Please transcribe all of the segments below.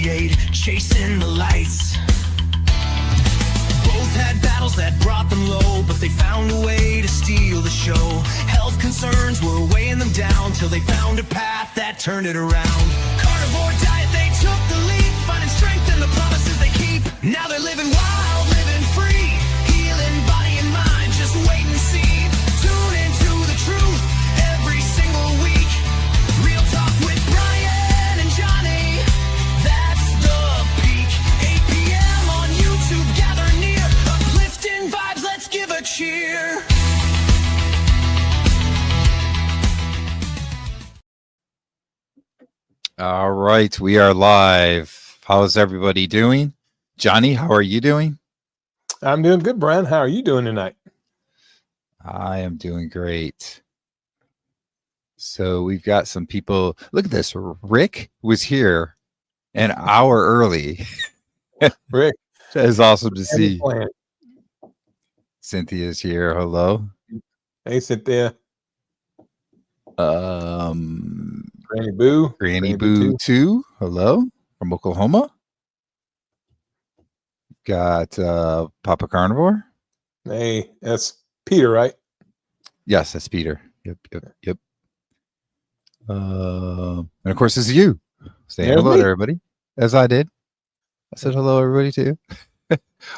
renegade, chasing the lights. Both had battles that brought them low, but they found a way to steal the show. Health concerns were weighing them down till they found a path that turned it around. Carnivore diet, they took the leap, finding strength in the promises they keep. Now they're living wild, living free, healing body and mind, just wait and see. Tune into the truth every single week. Real talk with Brian and Johnny, that's the peak. 8 p.m. on YouTube, gather near, uplifting vibes, let's give a cheer. All right, we are live. How's everybody doing? Johnny, how are you doing? I'm doing good, Brian. How are you doing tonight? I am doing great. So we've got some people. Look at this. Rick was here an hour early. Rick, That is awesome to see. plan. Cynthia's here. Hello. Hey, Cynthia. Granny Boo. Granny Boo 2. Hello from Oklahoma. Got Papa Carnivore. Hey, that's Peter, right? Yes, that's Peter. Yep. And of course, this is you. Say hello to everybody, as I did. I said hello, everybody, too.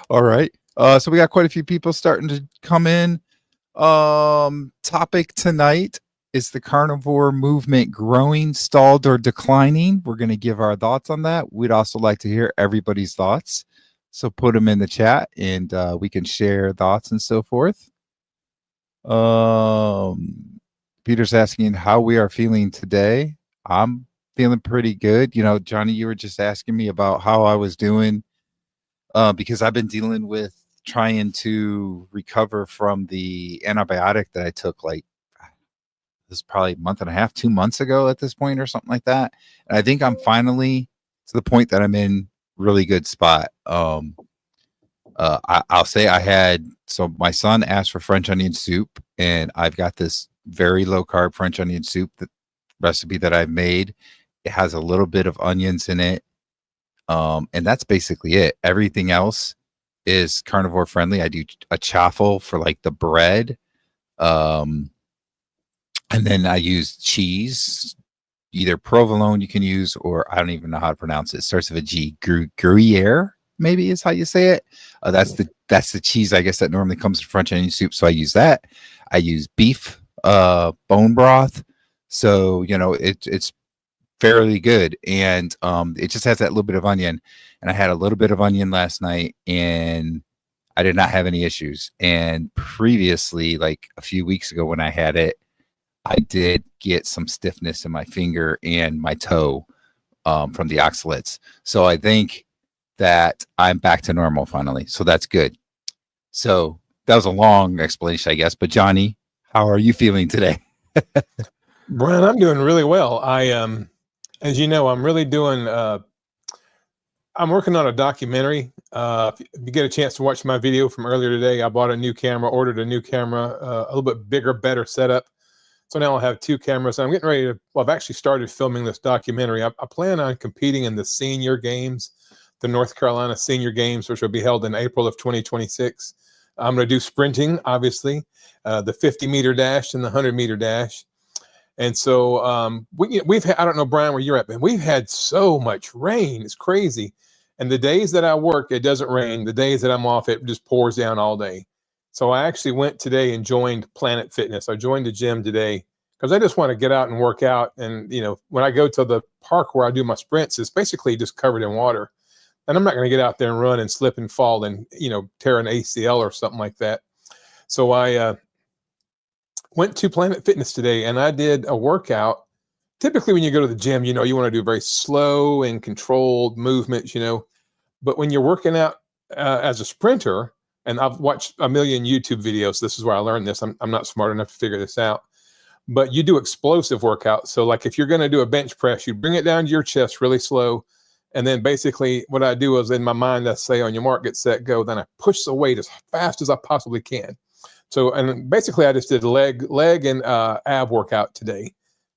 All right. So we got quite a few people starting to come in. Topic tonight is the carnivore movement growing, stalled, or declining? We're going to give our thoughts on that. We'd also like to hear everybody's thoughts. So put them in the chat and we can share thoughts and so forth. Peter's asking how we are feeling today. I'm feeling pretty good. You know, Johnny, you were just asking me about how I was doing because I've been dealing with trying to recover from the antibiotic that I took this is probably a month and a half, 2 months ago at this point or something like that. And I think I'm finally to the point that I'm in really good spot. I'll say so my son asked for French onion soup, and I've got this very low carb French onion soup recipe that I've made. It has a little bit of onions in it. And that's basically it. Everything else is carnivore friendly. I do a chaffle for like the bread. And then I use cheese, either provolone you can use, or I don't even know how to pronounce it. It starts with a G. Gruyere, maybe is how you say it. That's the cheese, I guess, that normally comes in French onion soup. So I use that. I use beef bone broth. So, you know, it's fairly good. And it just has that little bit of onion. And I had a little bit of onion last night, and I did not have any issues. And previously, like a few weeks ago when I had it, I did get some stiffness in my finger and my toe from the oxalates. So I think that I'm back to normal finally. So that's good. So that was a long explanation, I guess. But Johnny, how are you feeling today? Brian, I'm doing really well. As you know, I'm really doing, I'm working on a documentary. If you get a chance to watch my video from earlier today, I bought a new camera, ordered a new camera, a little bit bigger, better setup. So now I'll have 2 cameras. I'm getting ready to, I've actually started filming this documentary. I plan on competing in the senior games, the North Carolina senior games, which will be held in April of 2026. I'm going to do sprinting, obviously, the 50-meter dash and the 100-meter dash. And so we've had, I don't know, Brian, where you're at, but we've had so much rain. It's crazy. And the days that I work, it doesn't rain. The days that I'm off, it just pours down all day. So I actually went today and joined Planet Fitness. I joined the gym today because I just want to get out and work out. And, you know, when I go to the park where I do my sprints, it's basically just covered in water. And I'm not going to get out there and run and slip and fall and, you know, tear an ACL or something like that. So I went to Planet Fitness today and I did a workout. Typically when you go to the gym, you know, you want to do very slow and controlled movements, you know. But when you're working out as a sprinter, and I've watched a million YouTube videos. This is where I learned this. I'm not smart enough to figure this out. But you do explosive workouts. So like if you're going to do a bench press, you bring it down to your chest really slow. And then basically what I do is in my mind, I say on your mark, get set, go. Then I push the weight as fast as I possibly can. So, and basically I just did leg and ab workout today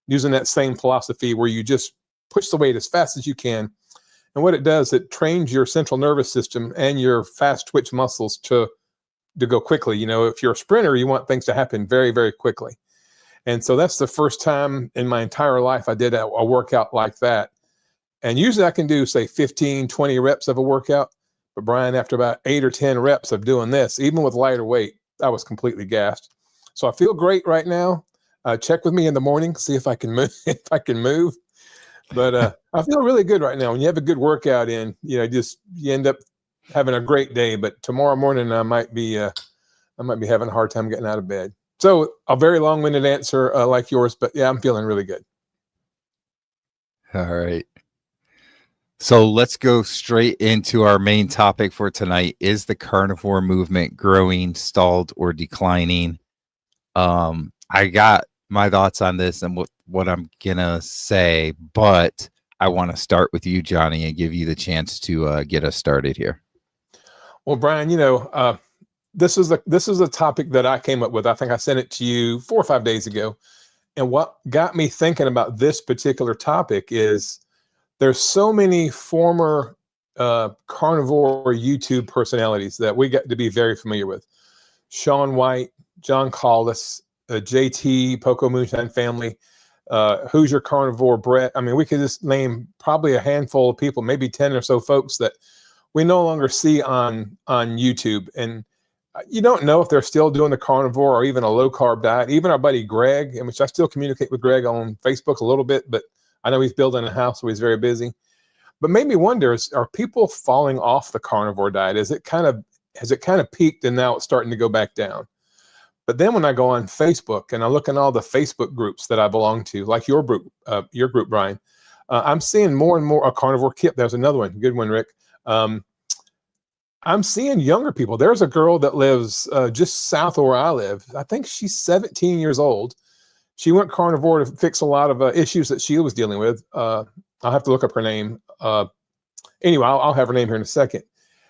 using that same philosophy where you just push the weight as fast as you can. And what it does, it trains your central nervous system and your fast twitch muscles to go quickly. You know, if you're a sprinter, you want things to happen very, very quickly. And so that's the first time in my entire life I did a workout like that. And usually I can do, say, 15, 20 reps of a workout. But Brian, after about 8 or 10 reps of doing this, even with lighter weight, I was completely gassed. So I feel great right now. Check with me in the morning, see if I can move. If I can move. But I feel really good right now. When you have a good workout in, you know, you end up having a great day. But tomorrow morning I might be having a hard time getting out of bed. So a very long-winded answer like yours, but yeah, I'm feeling really good. All right. So let's go straight into our main topic for tonight. Is the carnivore movement growing, stalled, or declining? I got my thoughts on this and what I'm gonna say, but I want to start with you, Johnny, and give you the chance to get us started here. Well, Brian, you know, this is a topic that I came up with. I think I sent it to you 4 or 5 days ago. And what got me thinking about this particular topic is there's so many former carnivore YouTube personalities that we get to be very familiar with. Shaun White, John Collis, JT, Poco Moonshine Family, Who's Your Carnivore, Brett. I mean, we could just name probably a handful of people, maybe 10 or so folks that we no longer see on YouTube. And you don't know if they're still doing the carnivore or even a low carb diet. Even our buddy Greg, in which I still communicate with Greg on Facebook a little bit, but I know he's building a house, so he's very busy. But made me wonder, are people falling off the carnivore diet? Has it kind of peaked and now it's starting to go back down? But then when I go on Facebook and I look in all the Facebook groups that I belong to, like your group, Brian, I'm seeing more and more a carnivore kip. There's another one. Good one, Rick. I'm seeing younger people. There's a girl that lives just south of where I live. I think she's 17 years old. She went carnivore to fix a lot of issues that she was dealing with. I'll have to look up her name. Anyway, I'll have her name here in a second.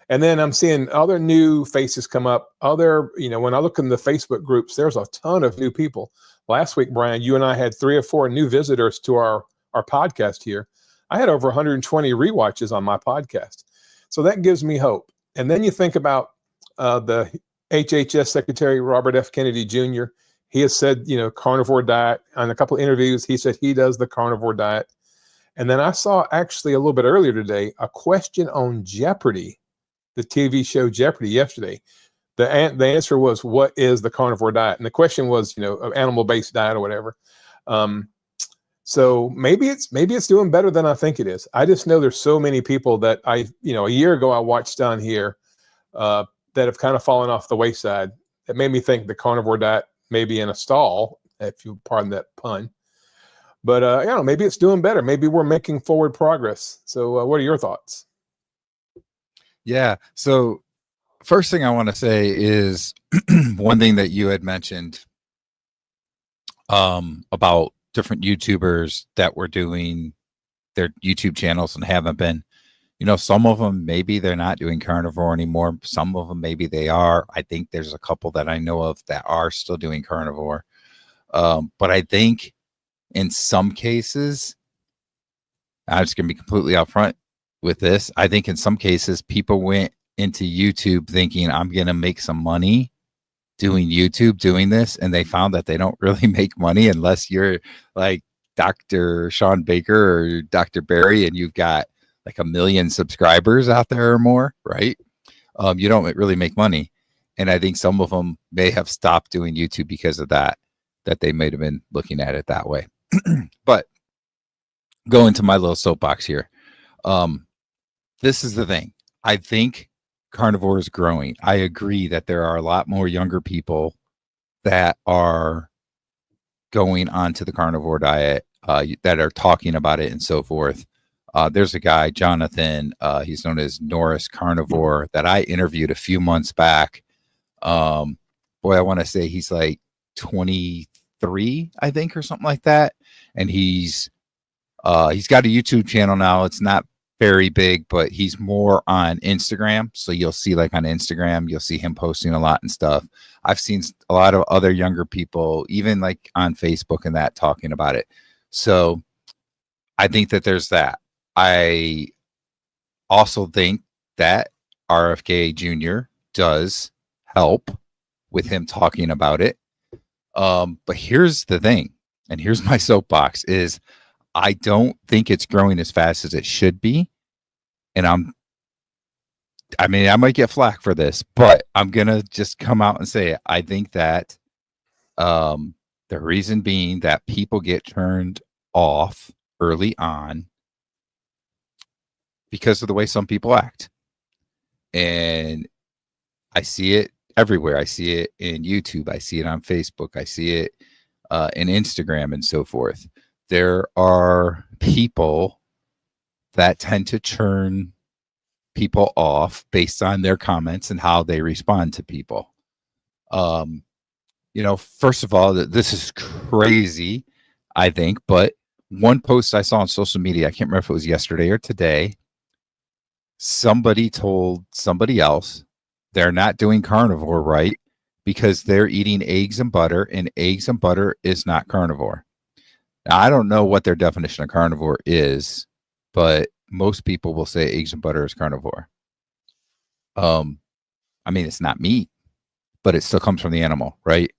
And then I'm seeing other new faces come up. When I look in the Facebook groups, there's a ton of new people. Last week, Brian, you and I had 3 or 4 new visitors to our podcast here. I had over 120 rewatches on my podcast. So that gives me hope. And then you think about the HHS Secretary, Robert F. Kennedy Jr. He has said, carnivore diet. On a couple of interviews, he said he does the carnivore diet. And then I saw actually a little bit earlier today, a question on Jeopardy, the TV show Jeopardy yesterday. The answer was, what is the carnivore diet? And the question was, an animal-based diet or whatever. So maybe it's doing better than I think it is. I just know there's so many people that a year ago I watched on here that have kind of fallen off the wayside. That made me think the carnivore diet may be in a stall, if you pardon that pun. But maybe it's doing better. Maybe we're making forward progress. So what are your thoughts? Yeah. So first thing I want to say is one thing that you had mentioned about different YouTubers that were doing their YouTube channels and haven't been, some of them, maybe they're not doing carnivore anymore. Some of them, maybe they are. I think there's a couple that I know of that are still doing carnivore. But I think in some cases, I'm just going to be completely upfront with this. I think in some cases, people went into YouTube thinking, I'm going to make some money doing YouTube, doing this, and they found that they don't really make money unless you're like Dr. Sean Baker or Dr. Barry and you've got like 1 million subscribers out there or more, right? You don't really make money. And I think some of them may have stopped doing YouTube because of that they might have been looking at it that way. But go into my little soapbox here. This is the thing. I think carnivore is growing. I agree that there are a lot more younger people that are going onto the carnivore diet, that are talking about it and so forth. There's a guy, Jonathan, he's known as Norris Carnivore, that I interviewed a few months back. Boy, I want to say he's like 23, I think, or something like that. And he's got a YouTube channel now. It's not very big, but he's more on Instagram. So you'll see like on Instagram, you'll see him posting a lot and stuff. I've seen a lot of other younger people, even like on Facebook and that, talking about it. So I think that there's that. I also think that RFK Jr. does help with him talking about it. But here's the thing, and here's my soapbox, is I don't think it's growing as fast as it should be. And I mean, I might get flack for this, but I'm going to just come out and say it. I think that the reason being that people get turned off early on because of the way some people act. And I see it everywhere. I see it in YouTube. I see it on Facebook. I see it in Instagram and so forth. There are people that tend to turn people off based on their comments and how they respond to people. First of all, this is crazy, I think, but one post I saw on social media, I can't remember if it was yesterday or today, somebody told somebody else they're not doing carnivore right because they're eating eggs and butter, and eggs and butter is not carnivore. Now, I don't know what their definition of carnivore is, but most people will say eggs and butter is carnivore. I mean, it's not meat, but it still comes from the animal, right?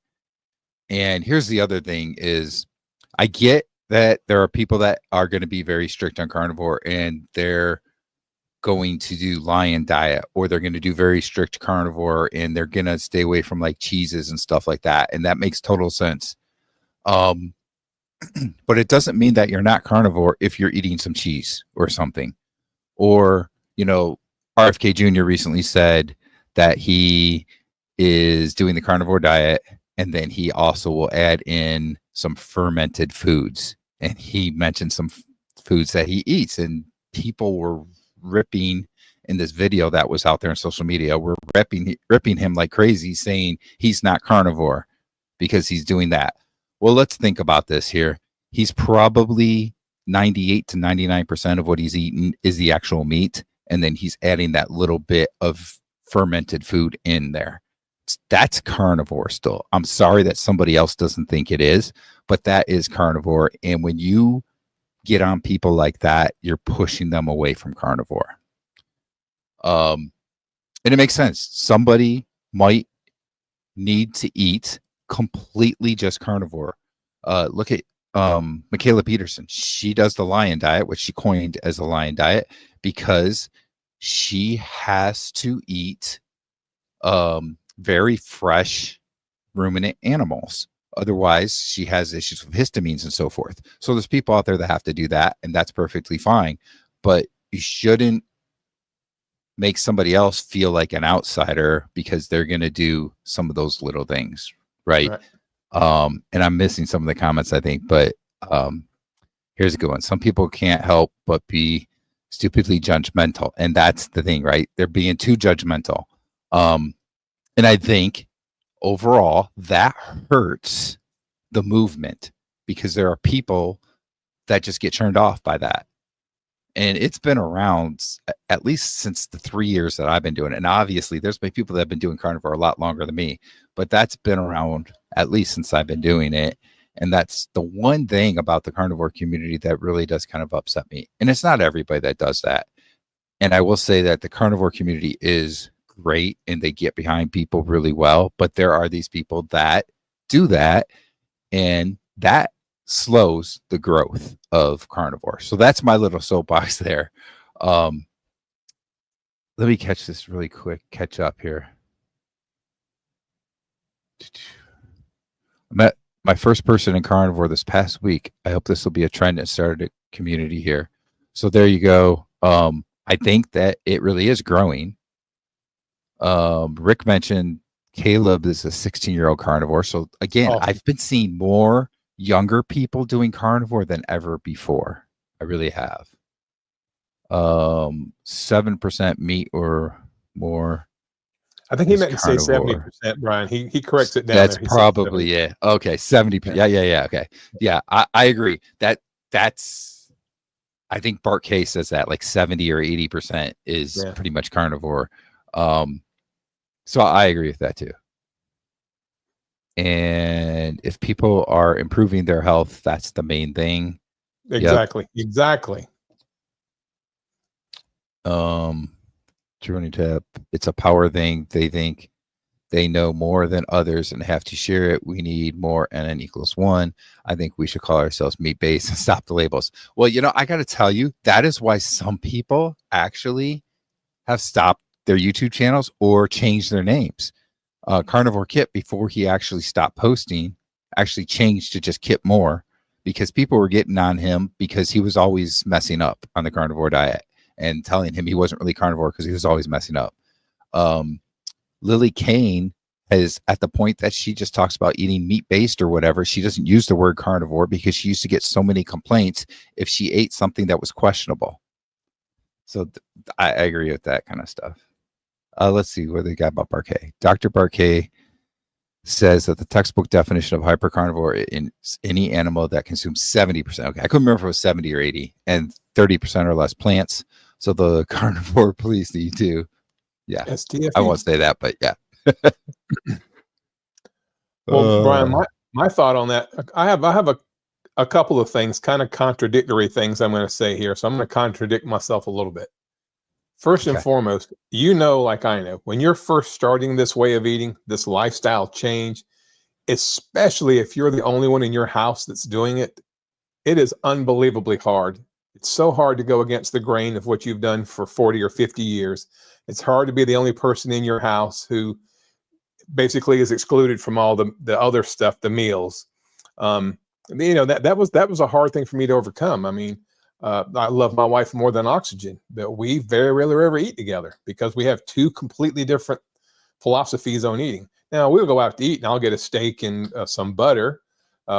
And here's the other thing is I get that there are people that are going to be very strict on carnivore and they're going to do lion diet, or they're going to do very strict carnivore and they're going to stay away from like cheeses and stuff like that. And that makes total sense. But it doesn't mean that you're not carnivore if you're eating some cheese or something. Or, RFK Jr. recently said that he is doing the carnivore diet, and then he also will add in some fermented foods. And he mentioned some foods that he eats, and people were ripping in this video that was out there on social media. Were ripping him like crazy, saying he's not carnivore because he's doing that. Well, let's think about this here. He's probably 98 to 99% of what he's eating is the actual meat. And then he's adding that little bit of fermented food in there. That's carnivore still. I'm sorry that somebody else doesn't think it is, but that is carnivore. And when you get on people like that, you're pushing them away from carnivore. And it makes sense. Somebody might need to eat completely just carnivore. Look at Michaela Peterson. She does the lion diet, which she coined as the lion diet, because she has to eat very fresh ruminant animals. Otherwise, she has issues with histamines and so forth. So there's people out there that have to do that, and that's perfectly fine. But you shouldn't make somebody else feel like an outsider because they're going to do some of those little things, right? And I'm missing some of the comments, I think, but here's a good one. Some people can't help but be stupidly judgmental. And that's the thing, right? They're being too judgmental. And I think overall that hurts the movement because there are people that just get turned off by that. And it's been around at least since the 3 years that I've been doing it. And obviously there's been people that have been doing carnivore a lot longer than me, but that's been around at least since I've been doing it. And that's the one thing about the carnivore community that really does kind of upset me. And it's not everybody that does that. And I will say that the carnivore community is great and they get behind people really well, but there are these people that do that, and that slows the growth of carnivore. So that's my little soapbox there. Let me catch this really quick, catch up here. I met my first person in carnivore this past week. I hope this will be a trend and started a community here. So there you go. I think that it really is growing. Rick mentioned Caleb is a 16-year-old carnivore. So again, I've been seeing more younger people doing carnivore than ever before. I really have. 7% meat or more. I think he meant to say 70%, Brian. He corrects it down. That's probably it. Okay, 70%. Yeah. Okay. Yeah, I agree. That's I think Bart K says that like 70 or 80% is pretty much carnivore. So I agree with that too. And if people are improving their health, that's the main thing. Exactly. Exactly. Journey tab. It's a power thing. They think they know more than others and have to share it. We need more n equals 1. I think we should call ourselves meat based and stop the labels. Well, I got to tell you, that is why some people actually have stopped their YouTube channels or changed their names. Carnivore Kip, before he actually stopped posting, actually changed to just Kip More, because people were getting on him because he was always messing up on the carnivore diet and telling him he wasn't really carnivore because he was always messing up. Lily Kane is at the point that she just talks about eating meat-based or whatever. She doesn't use the word carnivore because she used to get so many complaints if she ate something that was questionable. So I agree with that kind of stuff. Let's see what they got about Barquet. Dr. Barquet says that the textbook definition of hypercarnivore is any animal that consumes 70%. Okay, I couldn't remember if it was 70 or 80, and 30% or less plants. So the carnivore police need to, yeah. STFU. I won't say that, but yeah. Well, Brian, my thought on that, I have a couple of things, kind of contradictory things I'm going to say here. So I'm going to contradict myself a little bit. First and foremost, like I know, when you're first starting this way of eating, this lifestyle change, especially if you're the only one in your house that's doing it, it is unbelievably hard. It's so hard to go against the grain of what you've done for 40 or 50 years. It's hard to be the only person in your house who basically is excluded from all the other stuff, the meals. That was a hard thing for me to overcome. I mean, I love my wife more than oxygen, but we very rarely ever eat together because we have two completely different philosophies on eating. Now we'll go out to eat and I'll get a steak and some butter.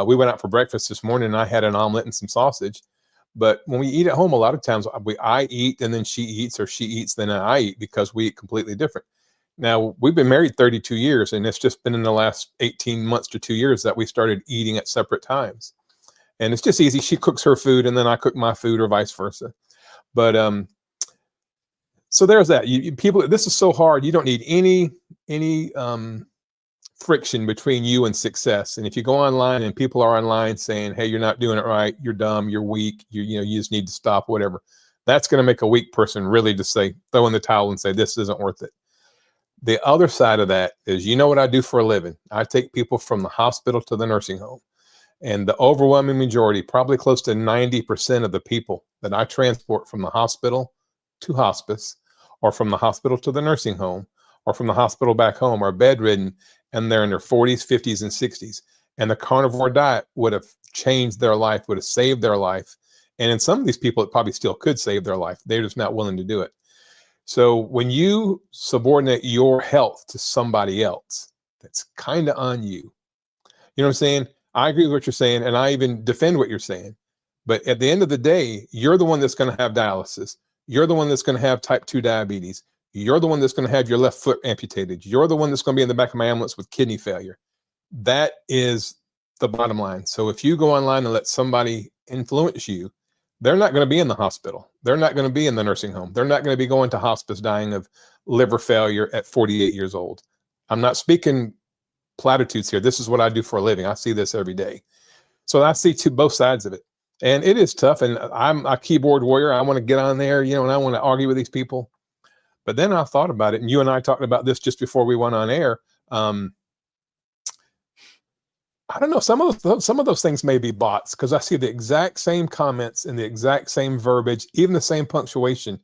We went out for breakfast this morning and I had an omelet and some sausage. But when we eat at home, a lot of times I eat and then she eats, or she eats, then I eat, because we eat completely different. Now, we've been married 32 years, and it's just been in the last 18 months to 2 years that we started eating at separate times. And it's just easy. She cooks her food and then I cook my food, or vice versa. But so there's that. People, this is so hard. You don't need any friction between you and success. And if you go online and people are online saying, hey, you're not doing it right, you're dumb, you're weak, you just need to stop, whatever, that's going to make a weak person really just say, throw in the towel and say, this isn't worth it. The other side of that is, what I do for a living. I take people from the hospital to the nursing home. And the overwhelming majority, probably close to 90% of the people that I transport from the hospital to hospice, or from the hospital to the nursing home, or from the hospital back home, are bedridden, and they're in their 40s, 50s, and 60s. And the carnivore diet would have changed their life, would have saved their life. And in some of these people, it probably still could save their life. They're just not willing to do it. So when you subordinate your health to somebody else, that's kind of on you. You know what I'm saying? I agree with what you're saying, and I even defend what you're saying. But at the end of the day, you're the one that's going to have dialysis. You're the one that's going to have type 2 diabetes. You're the one that's going to have your left foot amputated. You're the one that's going to be in the back of my ambulance with kidney failure. That is the bottom line. So if you go online and let somebody influence you, they're not going to be in the hospital. They're not going to be in the nursing home. They're not going to be going to hospice dying of liver failure at 48 years old. I'm not speaking platitudes here. This is what I do for a living. I see this every day. So I see both sides of it. And it is tough. And I'm a keyboard warrior. I want to get on there, and I want to argue with these people. But then I thought about it, and you and I talked about this just before we went on air. I don't know. Some of those things may be bots, because I see the exact same comments and the exact same verbiage, even the same punctuation,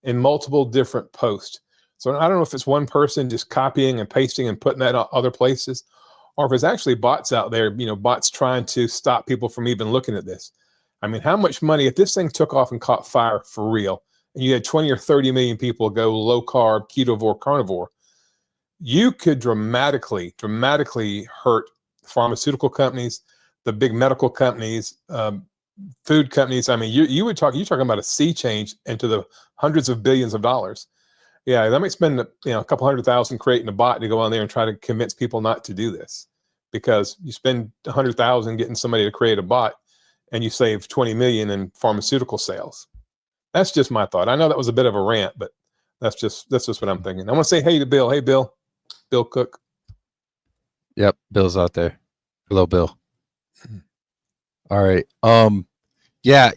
in multiple different posts. So I don't know if it's one person just copying and pasting and putting that on other places, or if it's actually bots out there, bots trying to stop people from even looking at this. I mean, how much money, if this thing took off and caught fire for real, and you had 20 or 30 million people go low carb, ketovore, carnivore, you could dramatically hurt pharmaceutical companies, the big medical companies, food companies. I mean, you're talking about a sea change into the hundreds of billions of dollars. Yeah, they might spend a couple $100,000 creating a bot to go on there and try to convince people not to do this, because you spend $100,000 getting somebody to create a bot, and you save 20 million in pharmaceutical sales. That's just my thought. I know that was a bit of a rant, but that's just what I'm thinking. I want to say hey to Bill. Hey, Bill Cook. Yep, Bill's out there. Hello, Bill. All right. Yeah,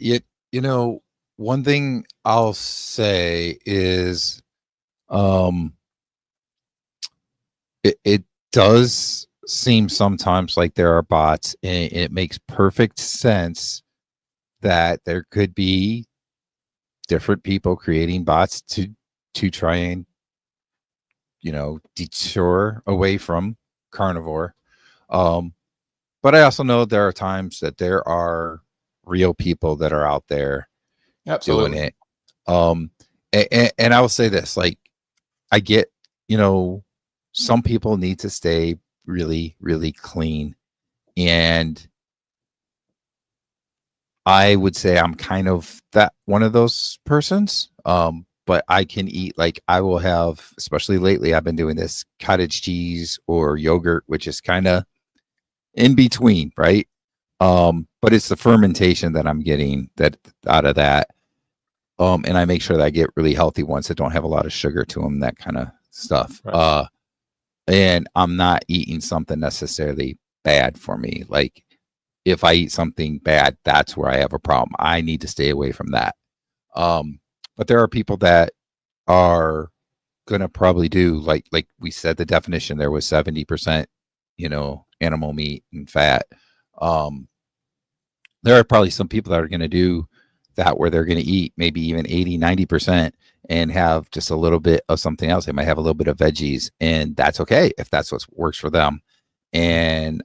one thing I'll say is, um, it does seem sometimes like there are bots, and it makes perfect sense that there could be different people creating bots to try and, you know, detour away from carnivore. But I also know there are times that there are real people that are out there doing Absolutely. it. And I will say this, like, I get, you know, some people need to stay really, really clean. And I would say I'm kind of that one of those persons. But I can eat, like, I will have, especially lately, I've been doing this cottage cheese or yogurt, which is kind of in between, right? But it's the fermentation that I'm getting that out of that. And I make sure that I get really healthy ones that don't have a lot of sugar to them, that kind of stuff. Right. And I'm not eating something necessarily bad for me. Like, if I eat something bad, that's where I have a problem. I need to stay away from that. But there are people that are gonna probably do, like we said, the definition there was 70%, you know, animal meat and fat. Um, there are probably some people that are gonna do that where they're gonna eat maybe even 80, 90% and have just a little bit of something else. They might have a little bit of veggies, and that's okay if that's what works for them. And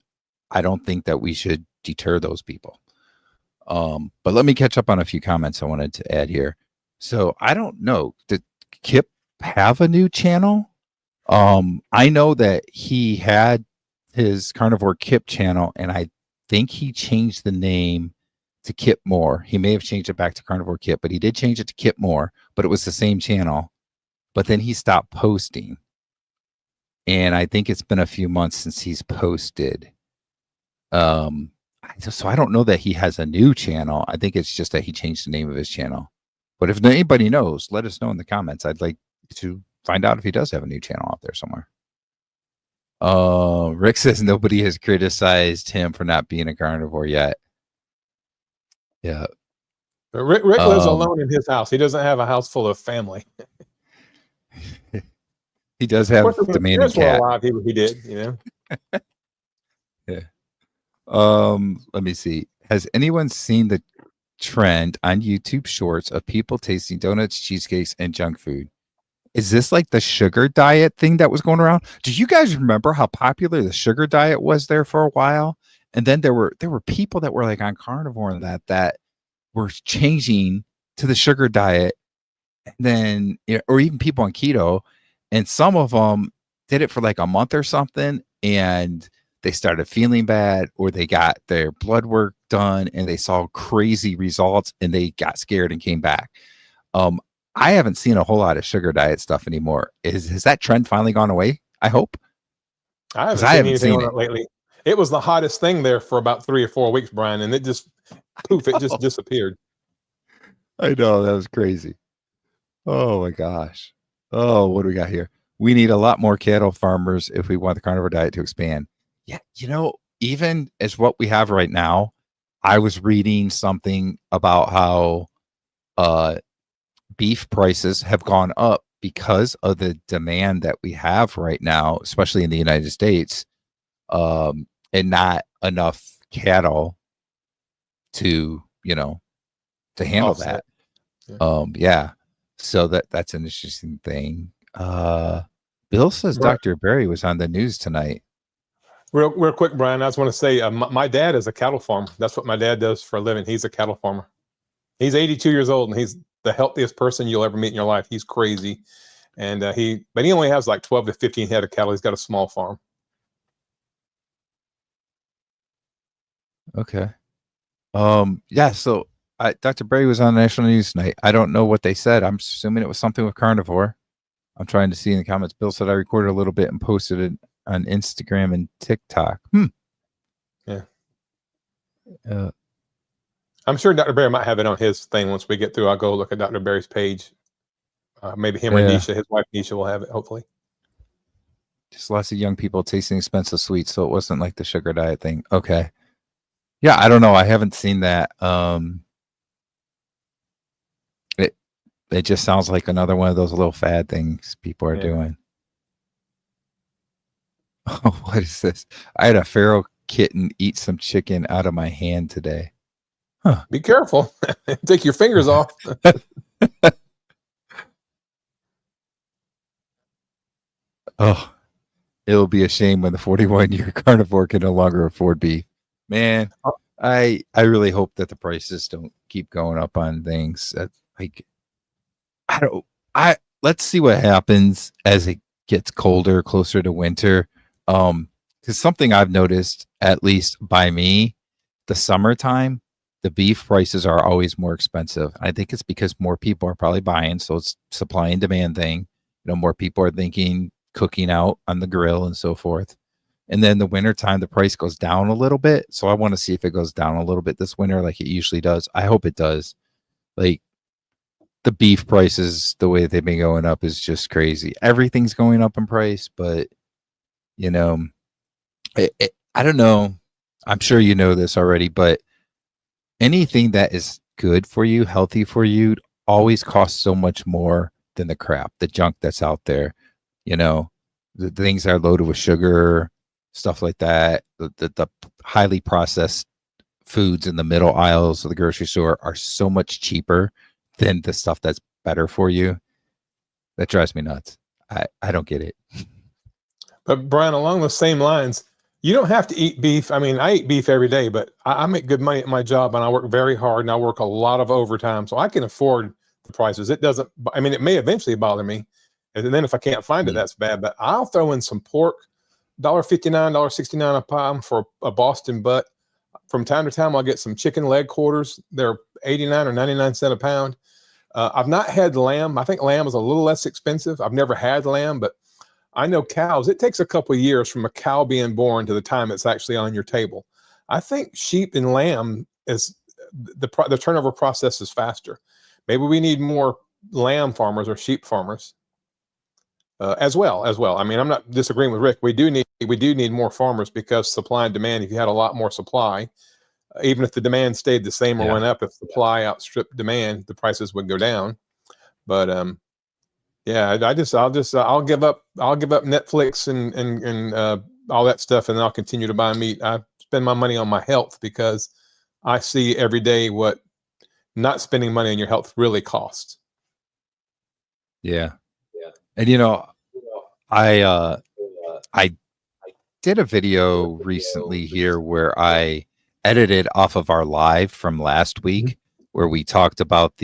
I don't think that we should deter those people. But let me catch up on a few comments I wanted to add here. So I don't know. Did Kip have a new channel? I know that he had his Carnivore Kip channel, and I think he changed the name to Kip Moore. He may have changed it back to Carnivore Kip, but he did change it to Kip Moore, but it was the same channel. But then he stopped posting. And I think it's been a few months since he's posted. So I don't know that he has a new channel. I think it's just that he changed the name of his channel. But if anybody knows, let us know in the comments. I'd like to find out if he does have a new channel out there somewhere. Rick says nobody has criticized him for not being a carnivore yet. Yeah. But Rick lives alone in his house. He doesn't have a house full of family. He does have Of course, demanding cat. alive, he did, you know. Yeah. Let me see. Has anyone seen the trend on YouTube Shorts of people tasting donuts, cheesecakes, and junk food? Is this like the sugar diet thing that was going around? Do you guys remember how popular the sugar diet was there for a while? And then there were people that were like on carnivore and that were changing to the sugar diet, and then, or even people on keto, and some of them did it for like a month or something, and they started feeling bad, or they got their blood work done and they saw crazy results and they got scared and came back. I haven't seen a whole lot of sugar diet stuff anymore. Has that trend finally gone away? I hope. I haven't I seen haven't anything seen on it. it lately. It was the hottest thing there for about 3 or 4 weeks, Brian, and it just poof, it just disappeared. I know, that was crazy. Oh my gosh. Oh, what do we got here? We need a lot more cattle farmers if we want the carnivore diet to expand. Yeah, even as what we have right now, I was reading something about how beef prices have gone up because of the demand that we have right now, especially in the United States, and not enough cattle to, to handle Offset. that. Yeah. So that's an interesting thing. Bill says Right. Dr. Berry was on the news tonight. Real quick, Brian, I just want to say my dad is a cattle farmer. That's what my dad does for a living. He's a cattle farmer. He's 82 years old, and he's the healthiest person you'll ever meet in your life. He's crazy. And he only has like 12 to 15 head of cattle. He's got a small farm. Okay. Yeah, so Dr. Berry was on national news tonight. I don't know what they said. I'm assuming it was something with carnivore. I'm trying to see in the comments. Bill said I recorded a little bit and posted it on Instagram and TikTok. Yeah. Uh, I'm sure Dr. Berry might have it on his thing once we get through. I'll go look at Dr. Berry's page. Maybe him or Nisha, his wife Nisha, will have it, hopefully. Just lots of young people tasting expensive sweets, so it wasn't like the sugar diet thing. Okay. Yeah, I don't know. I haven't seen that. It just sounds like another one of those little fad things people are doing. Oh, what is this? I had a feral kitten eat some chicken out of my hand today. Huh. Be careful. Take your fingers off. Oh, it'll be a shame when the 41-year carnivore can no longer afford beef. Man, I really hope that the prices don't keep going up on things. That, like, let's see what happens as it gets colder, closer to winter. Because something I've noticed, at least by me, the summertime, the beef prices are always more expensive. I think it's because more people are probably buying, so it's supply and demand thing. More people are thinking cooking out on the grill and so forth. And then the wintertime, the price goes down a little bit. So I want to see if it goes down a little bit this winter like it usually does. I hope it does. Like, the beef prices, the way they've been going up is just crazy. Everything's going up in price, but I don't know. I'm sure you know this already, but anything that is good for you, healthy for you, always costs so much more than the crap, the junk that's out there. The things that are loaded with sugar, stuff like that, the highly processed foods in the middle aisles of the grocery store are so much cheaper than the stuff that's better for you. That drives me nuts. I don't get it. But Brian, along those same lines, you don't have to eat beef. I mean, I eat beef every day, but I make good money at my job and I work very hard and I work a lot of overtime. So I can afford the prices. It doesn't, I mean, it may eventually bother me. And then if I can't find it, that's bad. But I'll throw in some pork, $1.59, $1.69 a pound for a Boston butt. From time to time, I'll get some chicken leg quarters. They're 89 or 99 cents a pound. I've not had lamb. I think lamb is a little less expensive. I've never had lamb, but I know cows, it takes a couple of years from a cow being born to the time it's actually on your table. I think sheep and lamb is the turnover process is faster. Maybe we need more lamb farmers or sheep farmers as well. I mean, I'm not disagreeing with Rick. We do need more farmers because supply and demand. If you had a lot more supply, even if the demand stayed the same or went up, if supply outstripped demand, the prices would go down. But yeah, I'll give up Netflix and all that stuff, and then I'll continue to buy meat. I spend my money on my health because I see every day what not spending money on your health really costs. Yeah. And I did a video recently here where I edited off of our live from last week where we talked about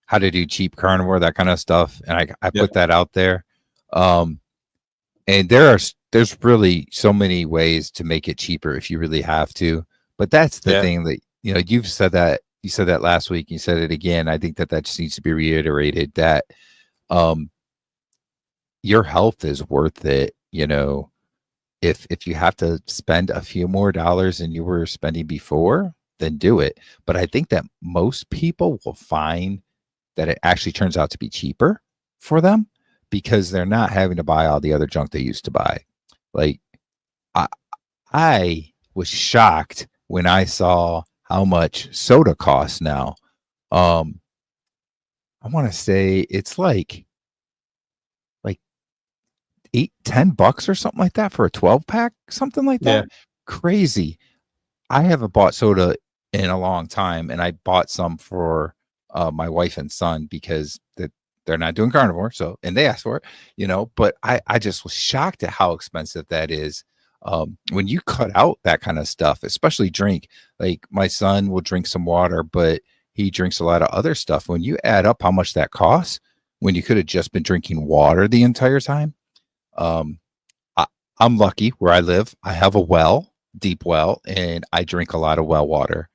how to do cheap carnivore, that kind of stuff. And I put that out there. And there's really so many ways to make it cheaper if you really have to. But that's the thing that, you've said that, you said that last week, you said it again. I think that just needs to be reiterated that your health is worth it. If you have to spend a few more dollars than you were spending before, then do it. But I think that most people will find that it actually turns out to be cheaper for them because they're not having to buy all the other junk they used to buy. Like, I was shocked when I saw how much soda costs now. I want to say it's like $8-10 or something like that for a 12-pack, something like that. Crazy. I haven't bought soda in a long time, and I bought some for my wife and son because they're not doing carnivore, and they asked for it, but I just was shocked at how expensive that is. When you cut out that kind of stuff, especially drink, like my son will drink some water, but he drinks a lot of other stuff. When you add up how much that costs, when you could have just been drinking water the entire time. I'm lucky where I live. I have a deep well, and I drink a lot of well water.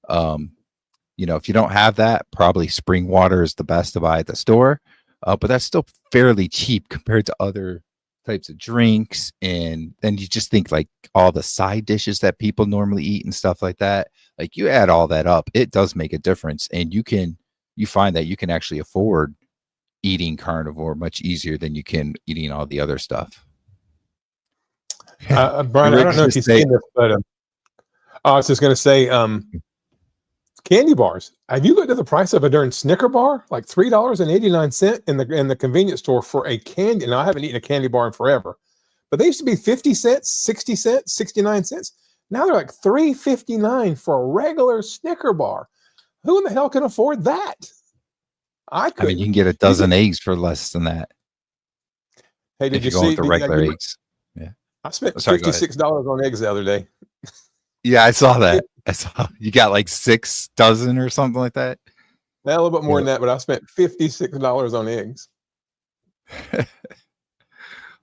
If you don't have that, probably spring water is the best to buy at the store. But that's still fairly cheap compared to other types of drinks. And then you just think like all the side dishes that people normally eat and stuff like that. Like you add all that up, it does make a difference. And you find that you can actually afford eating carnivore much easier than you can eating all the other stuff. Brian, I don't know if you've seen this, but I was just going to say, Candy bars. Have you looked at the price of a darn Snicker bar? Like $3.89 in the convenience store for a candy. Now I haven't eaten a candy bar in forever, but they used to be 50 cents, 60 cents, 69 cents. Now they're like $3.59 for a regular Snicker bar. Who in the hell can afford that? I I mean, couldn't. you can get a dozen eggs for less than that Hey, if did you you're going see? with the regular eggs. Yeah. I spent Oh, sorry, go ahead. $56 on eggs the other day. Yeah, I saw that. I saw you got like 6 dozen or something like that. A little bit more Yeah. than that, but I spent $56 on eggs.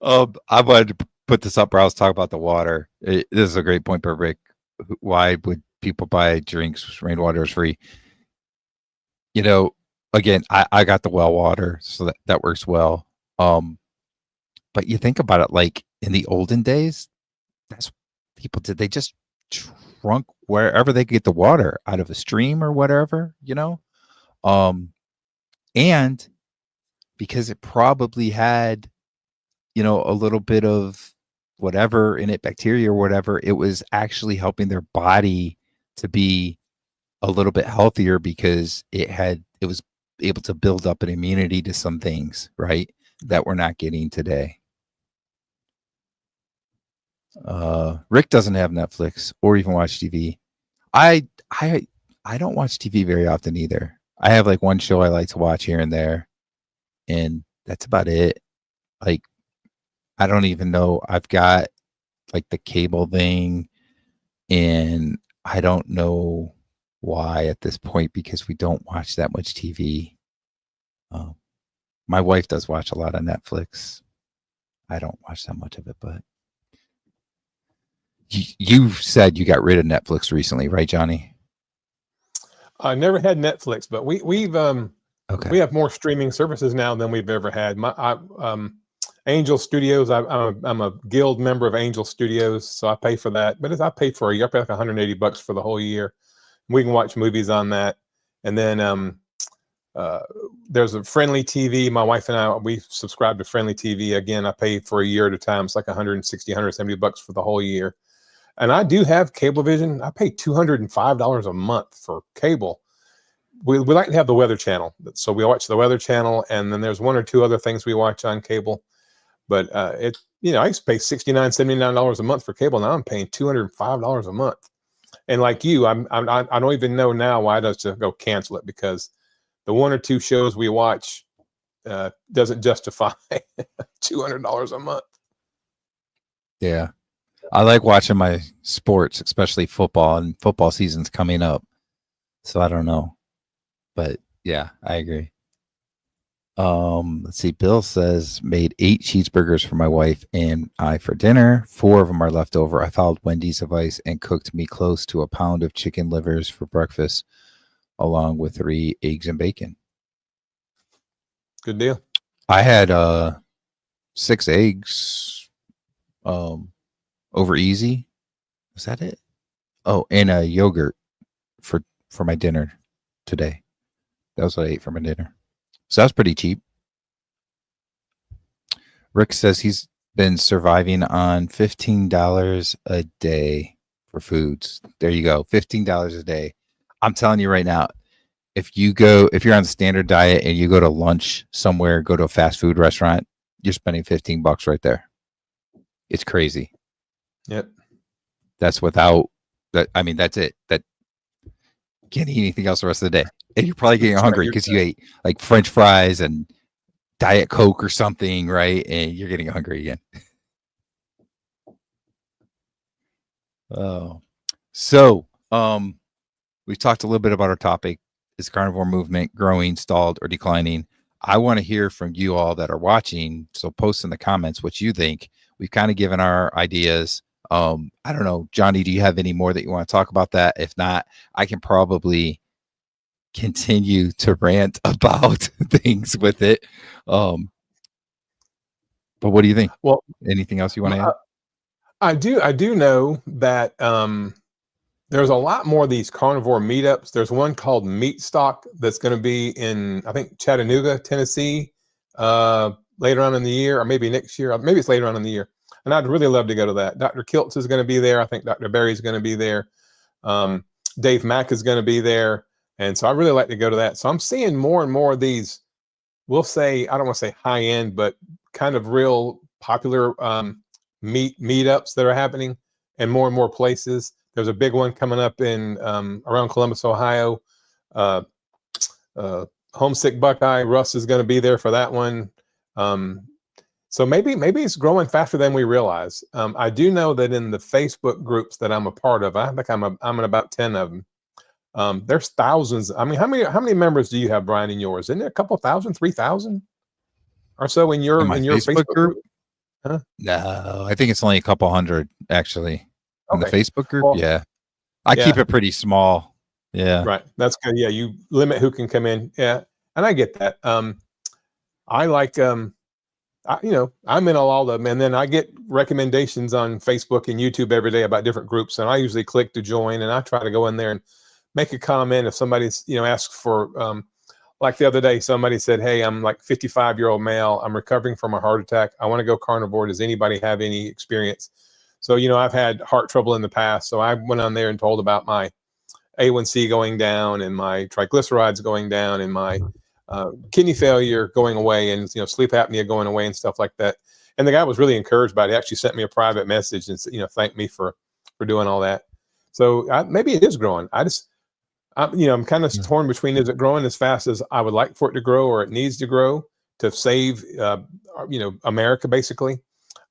I wanted to put this up where I was talking about the water. This is a great point, for Rick. Why would people buy drinks? Rainwater is free. You know, again, I got the well water, so that works well. But you think about it, like in the olden days, that's what people did. They just trunk wherever they could get the water out of a stream or whatever, and because it probably had, a little bit of whatever in it, bacteria or whatever, it was actually helping their body to be a little bit healthier because it was able to build up an immunity to some things, right? That we're not getting today. Rick doesn't have Netflix or even watch TV. I don't watch TV very often either. I have like one show I like to watch here and there, and that's about it. Like, I don't even know. I've got like the cable thing, and I don't know why at this point because we don't watch that much TV. My wife does watch a lot of Netflix. I don't watch that much of it, but you said you got rid of Netflix recently, right, Johnny? I never had Netflix, but we've Okay. we have more streaming services now than we've ever had. Angel Studios. I'm a guild member of Angel Studios, so I pay for that. But I pay for a year. I pay like $180 for the whole year. We can watch movies on that, and then there's a Friendly TV. My wife and I, we subscribe to Friendly TV. Again, I pay for a year at a time. It's like $160, $170 for the whole year. And I do have Cablevision. I pay $205 a month for cable. We like to have the Weather Channel, so we watch the Weather Channel, and then there's one or two other things we watch on cable. But I used to pay $69, $79 a month for cable. Now I'm paying $205 a month. And like you, I don't even know now why I just go cancel it, because the one or two shows we watch doesn't justify $200 a month. Yeah. I like watching my sports, especially football, and football season's coming up. So I don't know. But yeah, I agree. Let's see. Bill says made 8 cheeseburgers for my wife and I for dinner. 4 of them are left over. I followed Wendy's advice and cooked me close to a pound of chicken livers for breakfast, along with 3 eggs and bacon. Good deal. I had 6 eggs over easy. Was that it? Oh, and a yogurt for my dinner today. That was what I ate for my dinner. So that's pretty cheap. Rick says he's been surviving on $15 a day for foods. There you go. $15 a day. I'm telling you right now, if you're on the standard diet and you go to lunch somewhere, go to a fast food restaurant, you're spending $15 right there. It's crazy. Yep. That's without that. I mean, that's it. That can't eat anything else the rest of the day. And you're probably getting hungry because you ate like French fries and Diet Coke or something, right? And you're getting hungry again. Oh, so we've talked a little bit about our topic. Is the carnivore movement growing, stalled, or declining? I want to hear from you all that are watching. So post in the comments what you think. We've kind of given our ideas. I don't know, Johnny, do you have any more that you want to talk about that? If not, I can probably continue to rant about things with it. But what do you think? Well, anything else you want to add? I do know that there's a lot more of these carnivore meetups. There's one called Meat Stock that's going to be in, I think, Chattanooga, Tennessee, later on in the year, or maybe next year. Maybe it's later on in the year. And I'd really love to go to that. Dr. Kiltz is going to be there. I think Dr. Barry's going to be there. Dave Mack is going to be there. And so I really like to go to that. So I'm seeing more and more of these, we'll say, I don't want to say high end, but kind of real popular meetups that are happening in more and more places. There's a big one coming up in around Columbus, Ohio. Uh, Homesick Buckeye, Russ is going to be there for that one. So maybe it's growing faster than we realize. I do know that in the Facebook groups that I'm a part of, I think I'm in about 10 of them. There's thousands. I mean, how many members do you have, Brian, in yours? Isn't it a couple thousand, 3,000 or so in your Facebook group? Huh? No, I think it's only a couple hundred actually. In the Okay. Facebook group, Well, yeah. I keep it pretty small. Yeah. Right. That's good. Yeah, you limit who can come in. Yeah, and I get that. I like I'm in all of them, and then I get recommendations on Facebook and YouTube every day about different groups, and I usually click to join, and I try to go in there and make a comment if somebody's asks for like the other day somebody said, hey, I'm like 55-year-old male, I'm recovering from a heart attack, I want to go carnivore, does anybody have any experience? So I've had heart trouble in the past, so I went on there and told about my A1C going down and my triglycerides going down and my kidney failure going away and sleep apnea going away and stuff like that. And the guy was really encouraged by it. He actually sent me a private message and thanked me for doing all that. So maybe it is growing. I'm kind of torn between, is it growing as fast as I would like for it to grow, or it needs to grow to save America basically.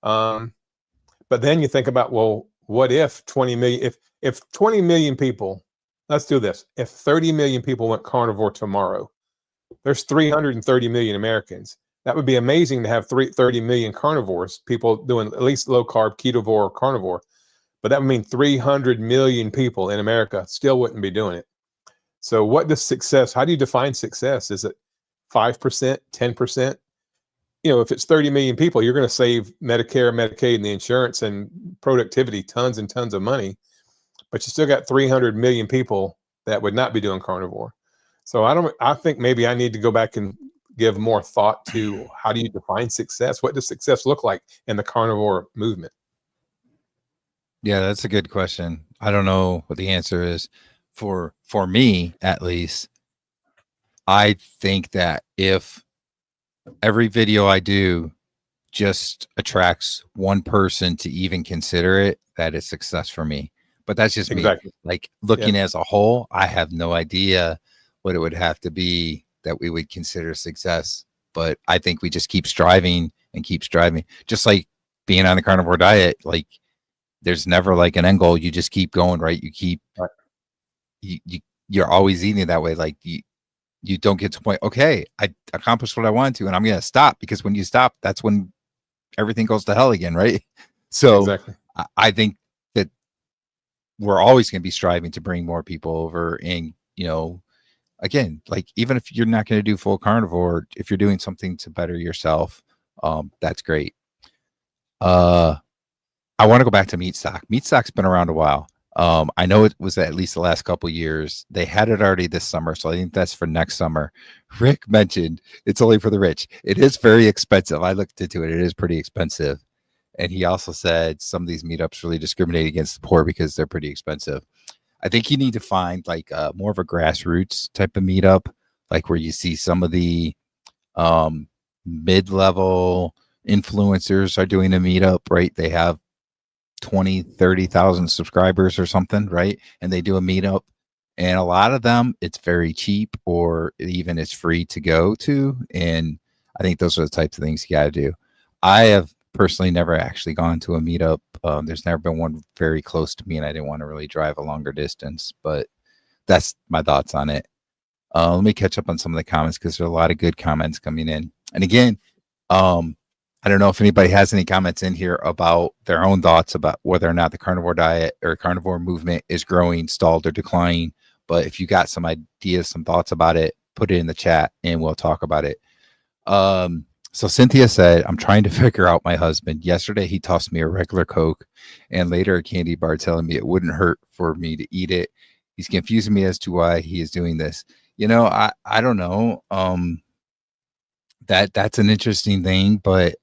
But then you think about, well, what if 20 million, if 20 million people, let's do this. If 30 million people went carnivore tomorrow, there's 330 million Americans. That would be amazing to have 30 million carnivores, people doing at least low carb, ketovore, or carnivore. But that would mean 300 million people in America still wouldn't be doing it. So what does success, how do you define success? Is it 5%, 10%? If it's 30 million people, you're going to save Medicare, Medicaid, and the insurance and productivity tons and tons of money. But you still got 300 million people that would not be doing carnivore. So I think maybe I need to go back and give more thought to, how do you define success? What does success look like in the carnivore movement? Yeah, that's a good question. I don't know what the answer is. For me, at least, I think that if every video I do just attracts one person to even consider it, that is success for me. But that's just exactly. me. Like looking as a whole, I have no idea what it would have to be that we would consider success. But I think we just keep striving and keep striving. Just like being on the carnivore diet, like there's never like an end goal. You just keep going, right? You keep, you're always eating that way. Like you don't get to a point, okay, I accomplished what I wanted to, and I'm going to stop, because when you stop, that's when everything goes to hell again, right? So exactly. I think that we're always going to be striving to bring more people over. And, again, like even if you're not going to do full carnivore, if you're doing something to better yourself, that's great. I want to go back to meat stock. Meat stock's been around a while. I know it was at least the last couple of years. They had it already this summer, so I think that's for next summer. Rick mentioned it's only for the rich. It is very expensive. I looked into it. It is pretty expensive. And he also said some of these meetups really discriminate against the poor because they're pretty expensive. I think you need to find like more of a grassroots type of meetup, like where you see some of the mid-level influencers are doing a meetup, right? They have 20,000-30,000 subscribers or something, right? And they do a meetup, and a lot of them it's very cheap, or even it's free to go to. And I think those are the types of things you got to do. I have personally never actually gone to a meetup. There's never been one very close to me, and I didn't want to really drive a longer distance, but that's my thoughts on it. Let me catch up on some of the comments, because there are a lot of good comments coming in. And again, I don't know if anybody has any comments in here about their own thoughts about whether or not the carnivore diet or carnivore movement is growing, stalled, or declining. But if you got some ideas, some thoughts about it, put it in the chat and we'll talk about it. So Cynthia said, I'm trying to figure out my husband. Yesterday, he tossed me a regular Coke and later a candy bar, telling me it wouldn't hurt for me to eat it. He's confusing me as to why he is doing this. I don't know. That's an interesting thing, but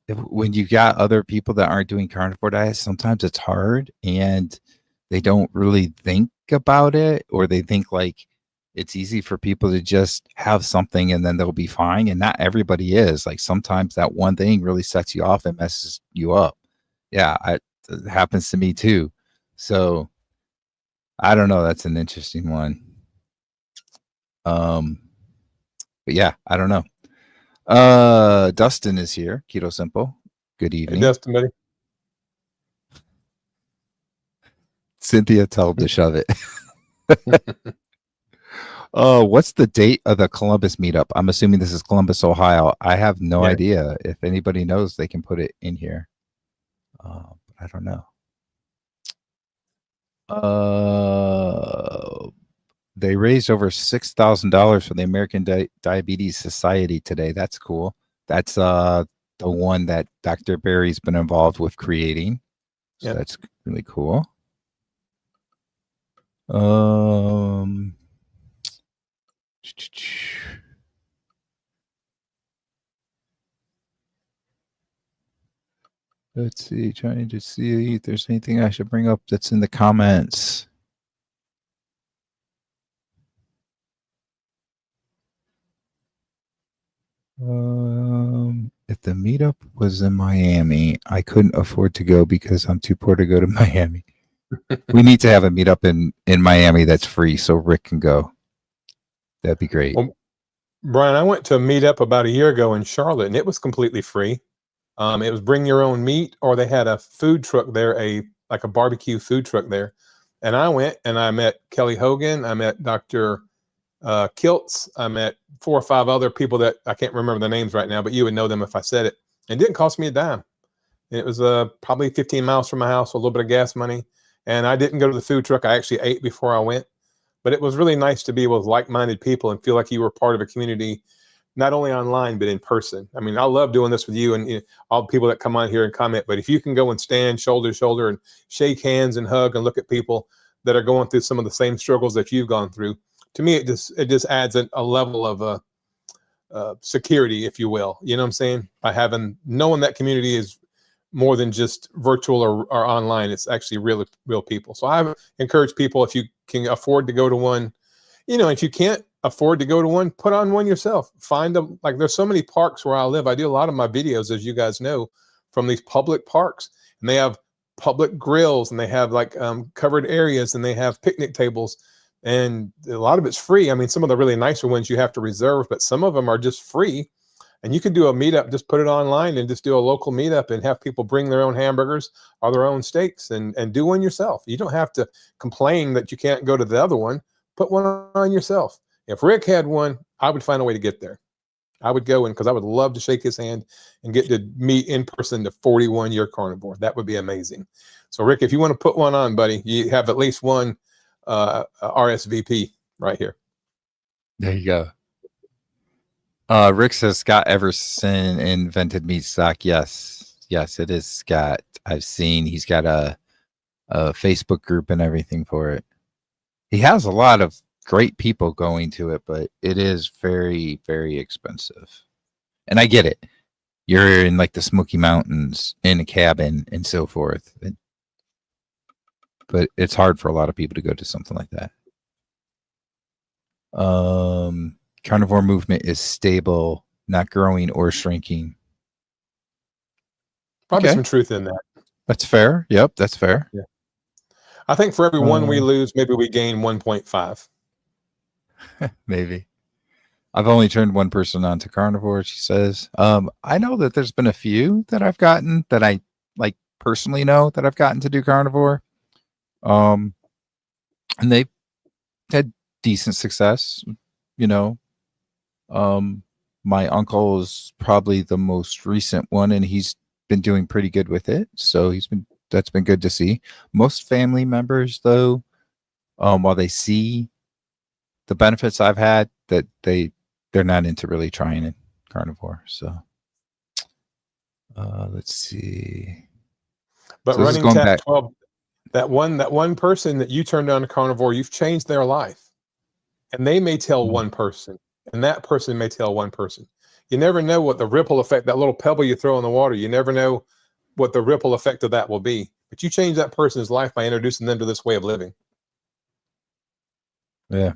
when you got other people that aren't doing carnivore diets, sometimes it's hard and they don't really think about it, or they think like it's easy for people to just have something and then they'll be fine. And not everybody is. Like sometimes that one thing really sets you off and messes you up. Yeah, it happens to me too. So I don't know. That's an interesting one. But yeah, I don't know. Dustin is here. Keto Simple. Good Hey, evening. Dustin, buddy. Cynthia told to shove it. What's the date of the Columbus meetup? I'm assuming this is Columbus, Ohio. I have no Yeah. idea. If anybody knows, they can put it in here. I don't know. They raised over $6,000 for the American Diabetes Society today. That's cool. That's the one that Dr. Barry's been involved with creating. So Yep. that's really cool. Let's see, trying to see if there's anything I should bring up that's in the comments. If the meetup was in Miami, I couldn't afford to go because I'm too poor to go to Miami. We need to have a meetup in Miami that's free so Rick can go. That'd be great. Well, Brian, I went to a meetup about a year ago in Charlotte, and it was completely free. It was bring your own meat, or they had a food truck there, like a barbecue food truck there. And I went and I met Kelly Hogan. I met Dr. Kiltz. I met 4 or 5 other people that I can't remember the names right now, but you would know them if I said it. It didn't cost me a dime. It was probably 15 miles from my house, a little bit of gas money. And I didn't go to the food truck. I actually ate before I went. But it was really nice to be with like-minded people and feel like you were part of a community, not only online, but in person. I mean, I love doing this with you and all the people that come on here and comment. But if you can go and stand shoulder to shoulder and shake hands and hug and look at people that are going through some of the same struggles that you've gone through, to me, it just adds a level of security, if you will. You know what I'm saying? By knowing that community is more than just virtual or online. It's actually real people. So I encourage people, if you can afford to go to one, if you can't afford to go to one, put on one yourself. Find them. Like there's so many parks where I live. I do a lot of my videos, as you guys know, from these public parks, and they have public grills and they have like covered areas and they have picnic tables, and a lot of it's free. I mean, some of the really nicer ones you have to reserve, but some of them are just free. And you can do a meetup, just put it online and just do a local meetup and have people bring their own hamburgers or their own steaks and do one yourself. You don't have to complain that you can't go to the other one. Put one on yourself. If Rick had one, I would find a way to get there. I would go in because I would love to shake his hand and get to meet in person the 41-year carnivore. That would be amazing. So Rick, if you want to put one on, buddy, you have at least one RSVP right here. There you go. Rick says Scott Everson invented meat stock. Yes, it is Scott. I've seen he's got a Facebook group and everything for it. He has a lot of great people going to it, but it is very, very expensive. And I get it. You're in like the Smoky Mountains in a cabin and so forth. But it's hard for a lot of people to go to something like that. Carnivore movement is stable, not growing or shrinking. Probably some truth in that. That's fair. Yep, that's fair. Yeah. I think for every one we lose, maybe we gain 1.5. Maybe. I've only turned one person on to Carnivore, she says. I know that there's been a few that I've gotten that I like personally know that I've gotten to do Carnivore. And they've had decent success, my uncle is probably the most recent one, and he's been doing pretty good with it. So that's been good to see. Most family members, though, while they see the benefits I've had, that they're not into really trying it Carnivore. So let's see. But so running TAP 12, that one person that you turned on to Carnivore, you've changed their life. And they may tell one person, and that person may tell one person. You never know what the ripple effect, that little pebble you throw in the water, you never know what the ripple effect of that will be. But you change that person's life by introducing them to this way of living. Yeah.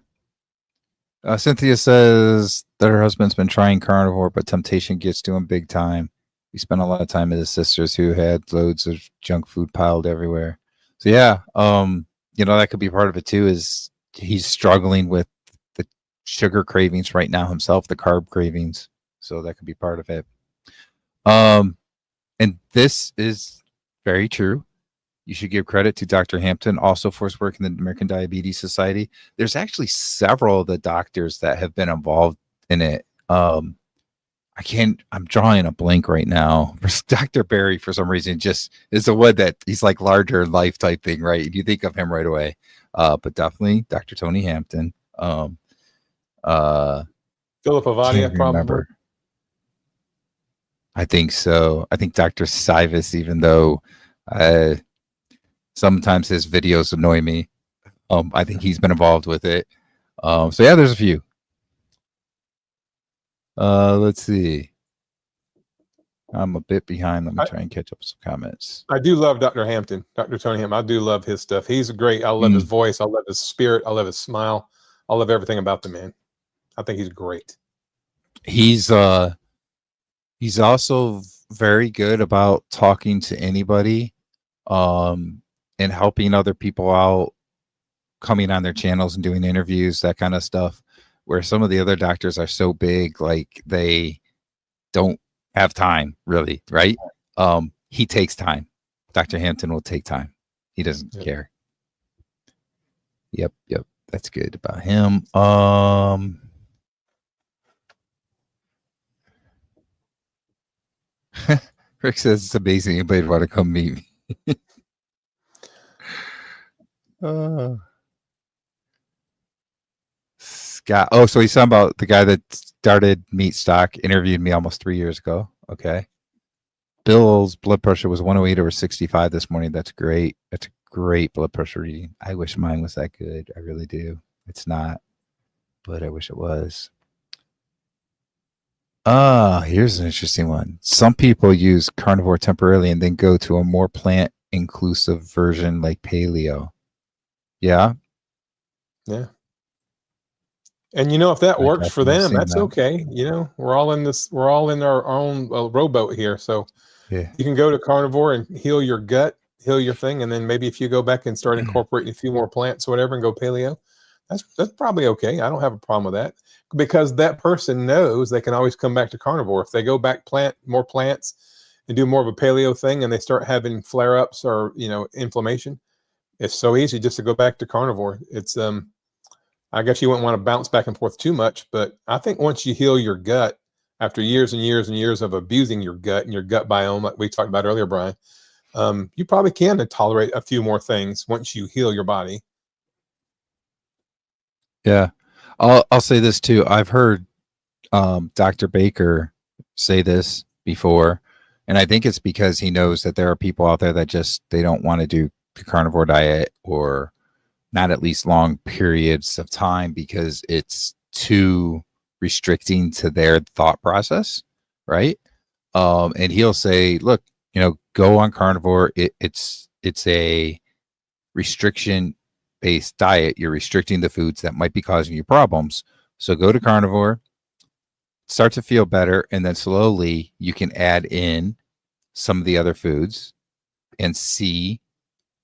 Cynthia says that her husband's been trying carnivore, but temptation gets to him big time. We spent a lot of time with his sisters who had loads of junk food piled everywhere. So yeah, that could be part of it too. Is he's struggling with the sugar cravings right now himself, the carb cravings. So that could be part of it. And this is very true. You should give credit to Dr. Hampton also for his work in the American Diabetes Society. There's actually several of the doctors that have been involved in it. I'm drawing a blank right now. Dr. Barry, for some reason, just is the one that he's like larger life type thing, right? You think of him right away. But definitely Dr. Tony Hampton. Philip Can't Avadia, probably. remember. I think so. I think Dr. Sivas, even though sometimes his videos annoy me. I think he's been involved with it. So yeah, there's a few. Let's see. I'm a bit behind. Let me try and catch up some comments. I do love Dr. Hampton, Dr. Tony Hampton. I do love his stuff. He's great. I love his voice. I love his spirit. I love his smile. I love everything about the man. I think he's great. He's also very good about talking to anybody, and helping other people out, coming on their channels and doing interviews, that kind of stuff. Where some of the other doctors are so big, like they don't have time, really, right? He takes time. Dr. Hampton will take time. He doesn't care. Yep. That's good about him. Rick says it's amazing anybody would want to come meet me. Scott. Oh, so he's talking about the guy that started Meat Stock, interviewed me almost 3 years ago. Okay. Bill's blood pressure was 108 over 65 this morning. That's great. That's a great blood pressure reading. I wish mine was that good. I really do. It's not, but I wish it was. Here's an interesting one. Some people use carnivore temporarily and then go to a more plant inclusive version like paleo. Yeah. And if that works for them, that's okay. We're all in this. We're all in our own rowboat here. So yeah, you can go to carnivore and heal your gut, heal your thing, and then maybe if you go back and start incorporating a few more plants or whatever, and go paleo, that's probably okay. I don't have a problem with that, because that person knows they can always come back to carnivore if they go back, plant more plants, and do more of a paleo thing, and they start having flare ups or inflammation. It's so easy just to go back to carnivore. It's I guess you wouldn't want to bounce back and forth too much, but I think once you heal your gut after years and years and years of abusing your gut and your gut biome, like we talked about earlier, Brian, you probably can tolerate a few more things once you heal your body. Yeah. I'll say this too. I've heard Dr. Baker say this before, and I think it's because he knows that there are people out there that just they don't want to do the carnivore diet, or not at least long periods of time, because it's too restricting to their thought process, right? And he'll say, look, go on carnivore. It's a restriction based diet. You're restricting the foods that might be causing you problems. So go to carnivore, start to feel better, and then slowly you can add in some of the other foods and see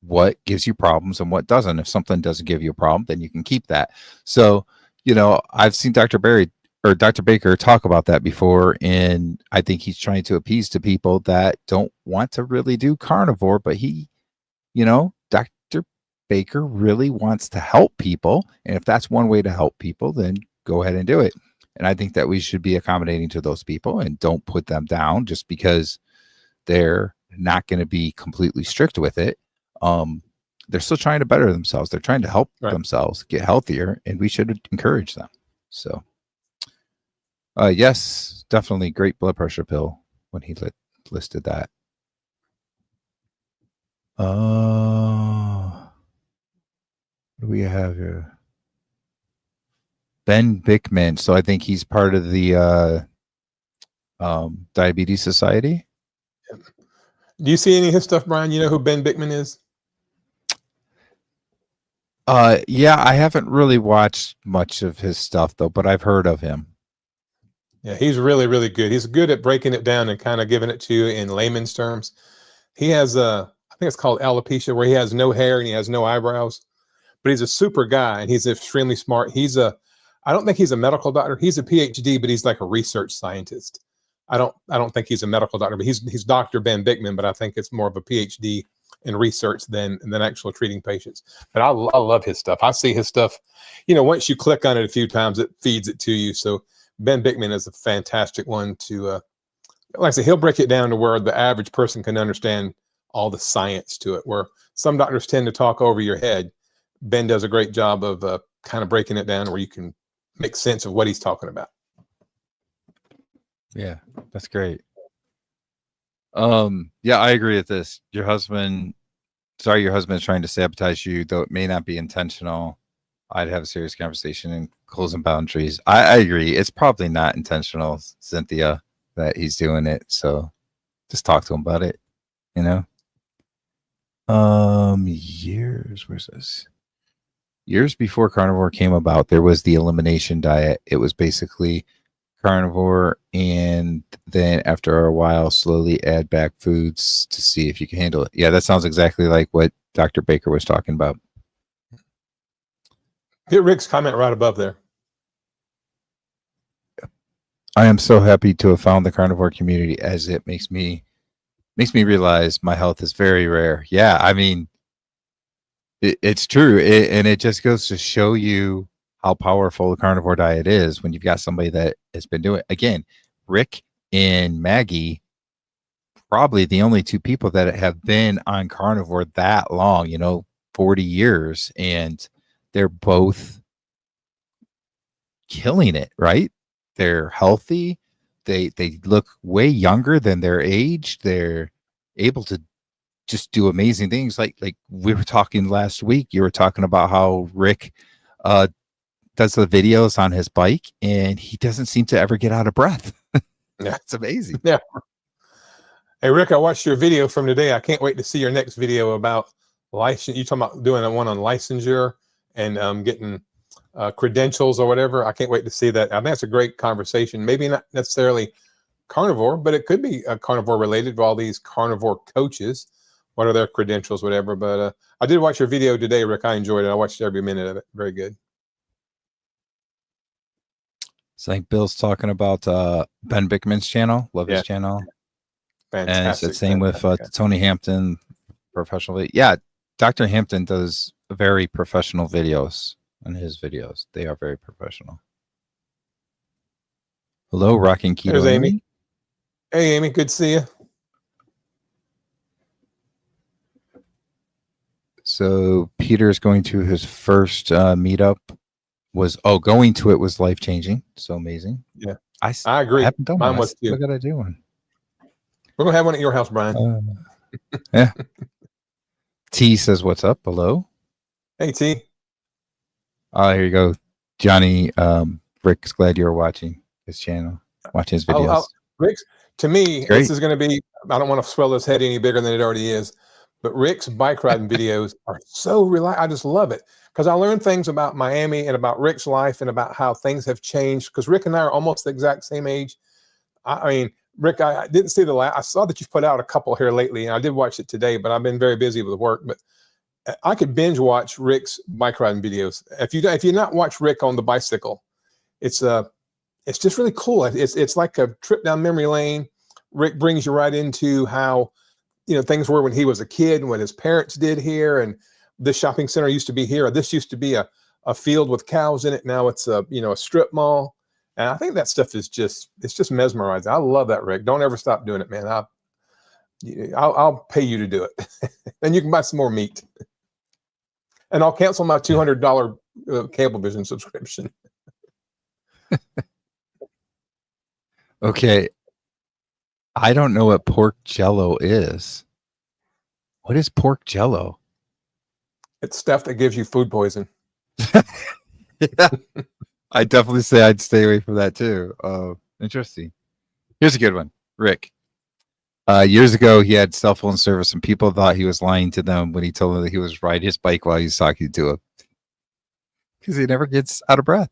what gives you problems and what doesn't. If something doesn't give you a problem, then you can keep that. So, I've seen Dr. Baker talk about that before, and I think he's trying to appease to people that don't want to really do carnivore, but Dr. Baker really wants to help people. And if that's one way to help people, then go ahead and do it. And I think that we should be accommodating to those people and don't put them down just because they're not going to be completely strict with it. They're still trying to better themselves. They're trying to help themselves get healthier, and we should encourage them. So, yes, definitely great blood pressure pill when he listed that. What do we have here? Ben Bickman. So I think he's part of the Diabetes Society. Do you see any of his stuff, Brian? You know who Ben Bickman is? Yeah, I haven't really watched much of his stuff though, but I've heard of him. Yeah, he's really, really good. He's good at breaking it down and kind of giving it to you in layman's terms. He has I think it's called alopecia, where he has no hair and he has no eyebrows, but he's a super guy and he's extremely smart. I don't think he's a medical doctor. He's a PhD, but he's like a research scientist. I don't think he's a medical doctor, but he's Dr. Ben Bickman, but I think it's more of a PhD in research than actual treating patients. But I love his stuff. I see his stuff. Once you click on it a few times, it feeds it to you. So Ben Bickman is a fantastic one to, like I said, he'll break it down to where the average person can understand all the science to it, where some doctors tend to talk over your head. Ben does a great job of kind of breaking it down where you can make sense of what he's talking about. Yeah, that's great. Yeah, I agree with this. Your husband is trying to sabotage you, though it may not be intentional. I'd have a serious conversation and closing boundaries. I agree. It's probably not intentional, Cynthia, that he's doing it. So just talk to him about it, you know? Where's this? Years before carnivore came about, there was the elimination diet. It was basically carnivore, and then after a while slowly add back foods to see if you can handle it. Yeah, that sounds exactly like what Dr. Baker was talking about. Get Rick's comment right above there. I am so happy to have found the carnivore community, as it makes me realize my health is very rare. Yeah, I mean, it's true, and it just goes to show you how powerful the carnivore diet is when you've got somebody that has been doing it. Again, Rick and Maggie, probably the only two people that have been on carnivore that long, 40 years, and they're both killing it, right? They're healthy. They look way younger than their age. They're able to just do amazing things. Like we were talking last week, you were talking about how Rick does the videos on his bike and he doesn't seem to ever get out of breath. Yeah, it's amazing. Yeah. Hey, Rick, I watched your video from today. I can't wait to see your next video about license. You talking about doing one on licensure and getting credentials or whatever. I can't wait to see that. I think it's a great conversation. Maybe not necessarily carnivore, but it could be carnivore related to all these carnivore coaches. What are their credentials, whatever. But I did watch your video today, Rick. I enjoyed it. I watched every minute of it. Very good. So I think Bill's talking about Ben Bickman's channel. Love his channel. Fantastic. And it's the same with Tony Hampton, professionally. Yeah, Dr. Hampton does very professional videos on his videos. They are very professional. Hello, Rocking Keto. There's Amy. Hey, Amy. Good to see you. So Peter's going to his first meetup. Going to it was life-changing. So amazing. Yeah, I agree. I haven't done Mine was too. What got I do one? We're gonna have one at your house, Brian. Yeah. T says, "What's up?" Hello. Hey, T. Oh, here you go, Johnny. Rick's glad you're watching his channel, watching his videos. Rick's, to me, this is going to be. I don't want to swell his head any bigger than it already is, but Rick's bike riding videos are so relaxed. I just love it because I learned things about Miami and about Rick's life and about how things have changed. Because Rick and I are almost the exact same age. I mean, Rick, I didn't see the last. I saw that you've put out a couple here lately, and I did watch it today, but I've been very busy with work. But I could binge watch Rick's bike riding videos. If you not watch Rick on the bicycle, it's just really cool. It's like a trip down memory lane. Rick brings you right into how things were when he was a kid and what his parents did here. And this shopping center used to be here. This used to be a field with cows in it. Now it's a strip mall. And I think that stuff is just mesmerizing. I love that, Rick. Don't ever stop doing it, man. I'll pay you to do it. And you can buy some more meat. And I'll cancel my $200 Cablevision subscription. Okay. I don't know what pork jello is. What is pork jello? It's stuff that gives you food poison. Yeah. I definitely say I'd stay away from that too. Interesting. Here's a good one. Rick. Years ago, he had cell phone service and people thought he was lying to them when he told them that he was riding his bike while he was talking to him. because he never gets out of breath.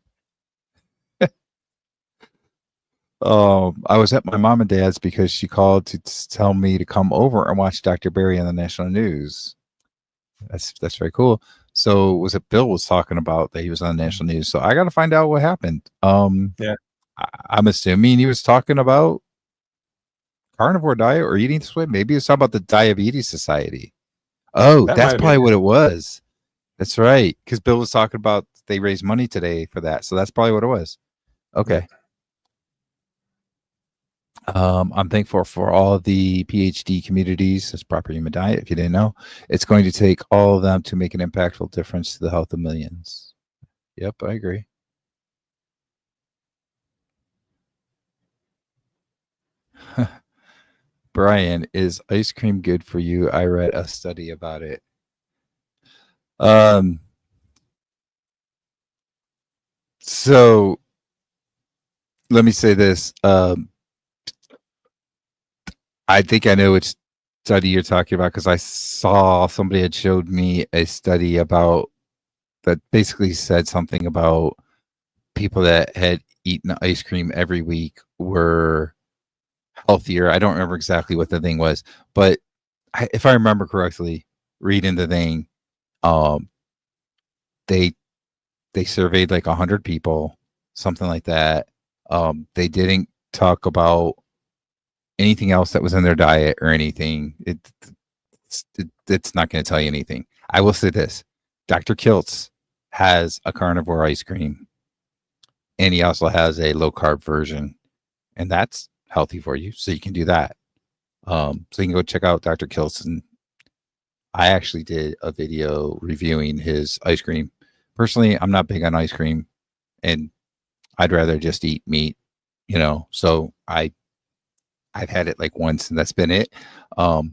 I was at my mom and dad's because she called to tell me to come over and watch Dr. Barry on the national news. That's very cool. So was it Bill was talking about that he was on the national news? So I got to find out what happened. Yeah. I'm assuming he was talking about carnivore diet or eating this way. Maybe it's talking about the Diabetes Society. Oh, That might that's have probably been what it was. That's right. Because Bill was talking about they raised money today for that. So that's probably what it was. Okay. I'm thankful for all the PhD communities. That's proper human diet. If you didn't know, it's going to take all of them to make an impactful difference to the health of millions. Yep, I agree. Brian, is ice cream good for you? I read a study about it. So let me say this. I think I know which study you're talking about because I saw somebody had showed me a study about that basically said something about people that had eaten ice cream every week were healthier. I don't remember exactly what the thing was, but if I remember correctly, reading the thing, um, they surveyed like 100 people, something like that. They didn't talk about anything else that was in their diet or anything. It's not going to tell you anything. I will say this: Dr. Kiltz has a carnivore ice cream, and he also has a low carb version, and that's healthy for you. So you can do that. So you can go check out Dr. Kiltz. And I actually did a video reviewing his ice cream. Personally, I'm not big on ice cream, and I'd rather just eat meat, So I've had it like once, and that's been it. But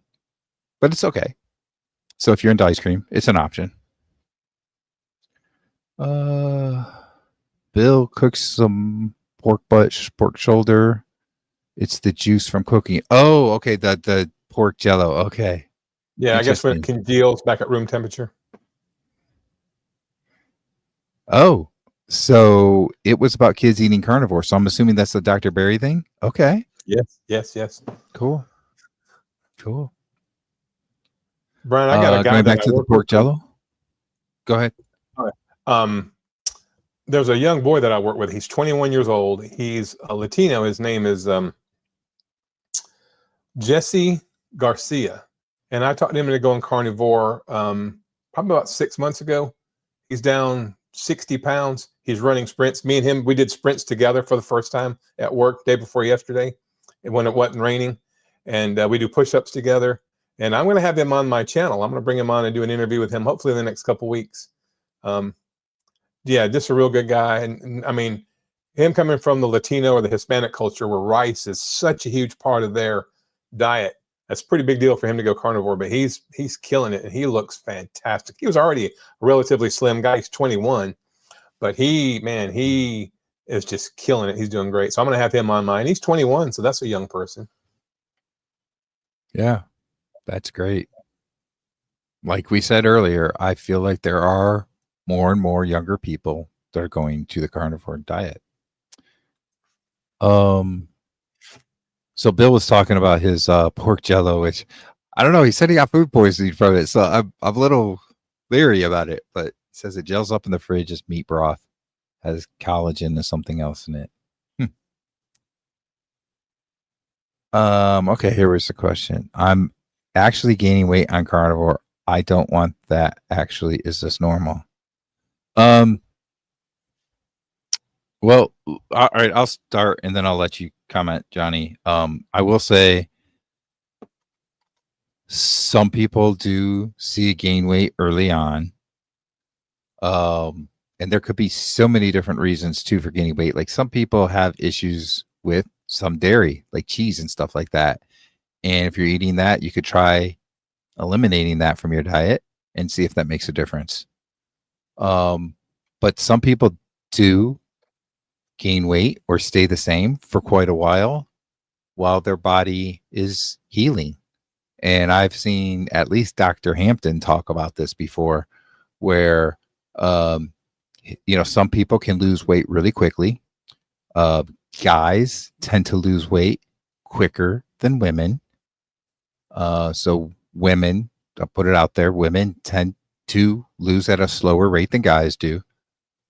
it's okay. So if you're into ice cream, it's an option. Bill cooks some pork butt, pork shoulder. It's the juice from cooking. Oh, okay. The pork jello. Okay. Yeah, I guess when it congeals back at room temperature. Oh, so it was about kids eating carnivore. So I'm assuming that's the Dr. Barry thing. Okay. Yes. Cool. Brian, I got a guy going that back to the pork jello. Go ahead. All right. There's a young boy that I work with. He's 21 years old. He's a Latino. His name is Jesse Garcia. And I talked to him into going carnivore probably about 6 months ago. He's down 60 pounds. He's running sprints. Me and him, we did sprints together for the first time at work day before yesterday when it wasn't raining. And we do push-ups together. And I'm going to have him on my channel. I'm going to bring him on and do an interview with him, hopefully in the next couple of weeks. Yeah, just a real good guy. And I mean, him coming from the Latino or the Hispanic culture where rice is such a huge part of their diet, that's a pretty big deal for him to go carnivore, but he's killing it and he looks fantastic. He was already a relatively slim guy. He's 21, but he is just killing it. He's doing great. So I'm going to have him on mine. He's 21, so that's a young person. Yeah, that's great. Like we said earlier, I feel like there are more and more younger people that are going to the carnivore diet. So Bill was talking about his pork jello, which I don't know. He said he got food poisoning from it, so I'm a little leery about it. But he says it gels up in the fridge as meat broth, has collagen and something else in it. Okay, here was the question. I'm actually gaining weight on carnivore. I don't want that. Actually, is this normal? Well, all right, I'll start and then I'll let you comment, Johnny. I will say some people do see gain weight early on. And there could be so many different reasons too for gaining weight. Like some people have issues with some dairy, like cheese and stuff like that. And if you're eating that, you could try eliminating that from your diet and see if that makes a difference. But some people do gain weight or stay the same for quite a while their body is healing. And I've seen at least Dr. Hampton talk about this before, where Some people can lose weight really quickly. Guys tend to lose weight quicker than women. So women, I'll put it out there, women tend to lose at a slower rate than guys do.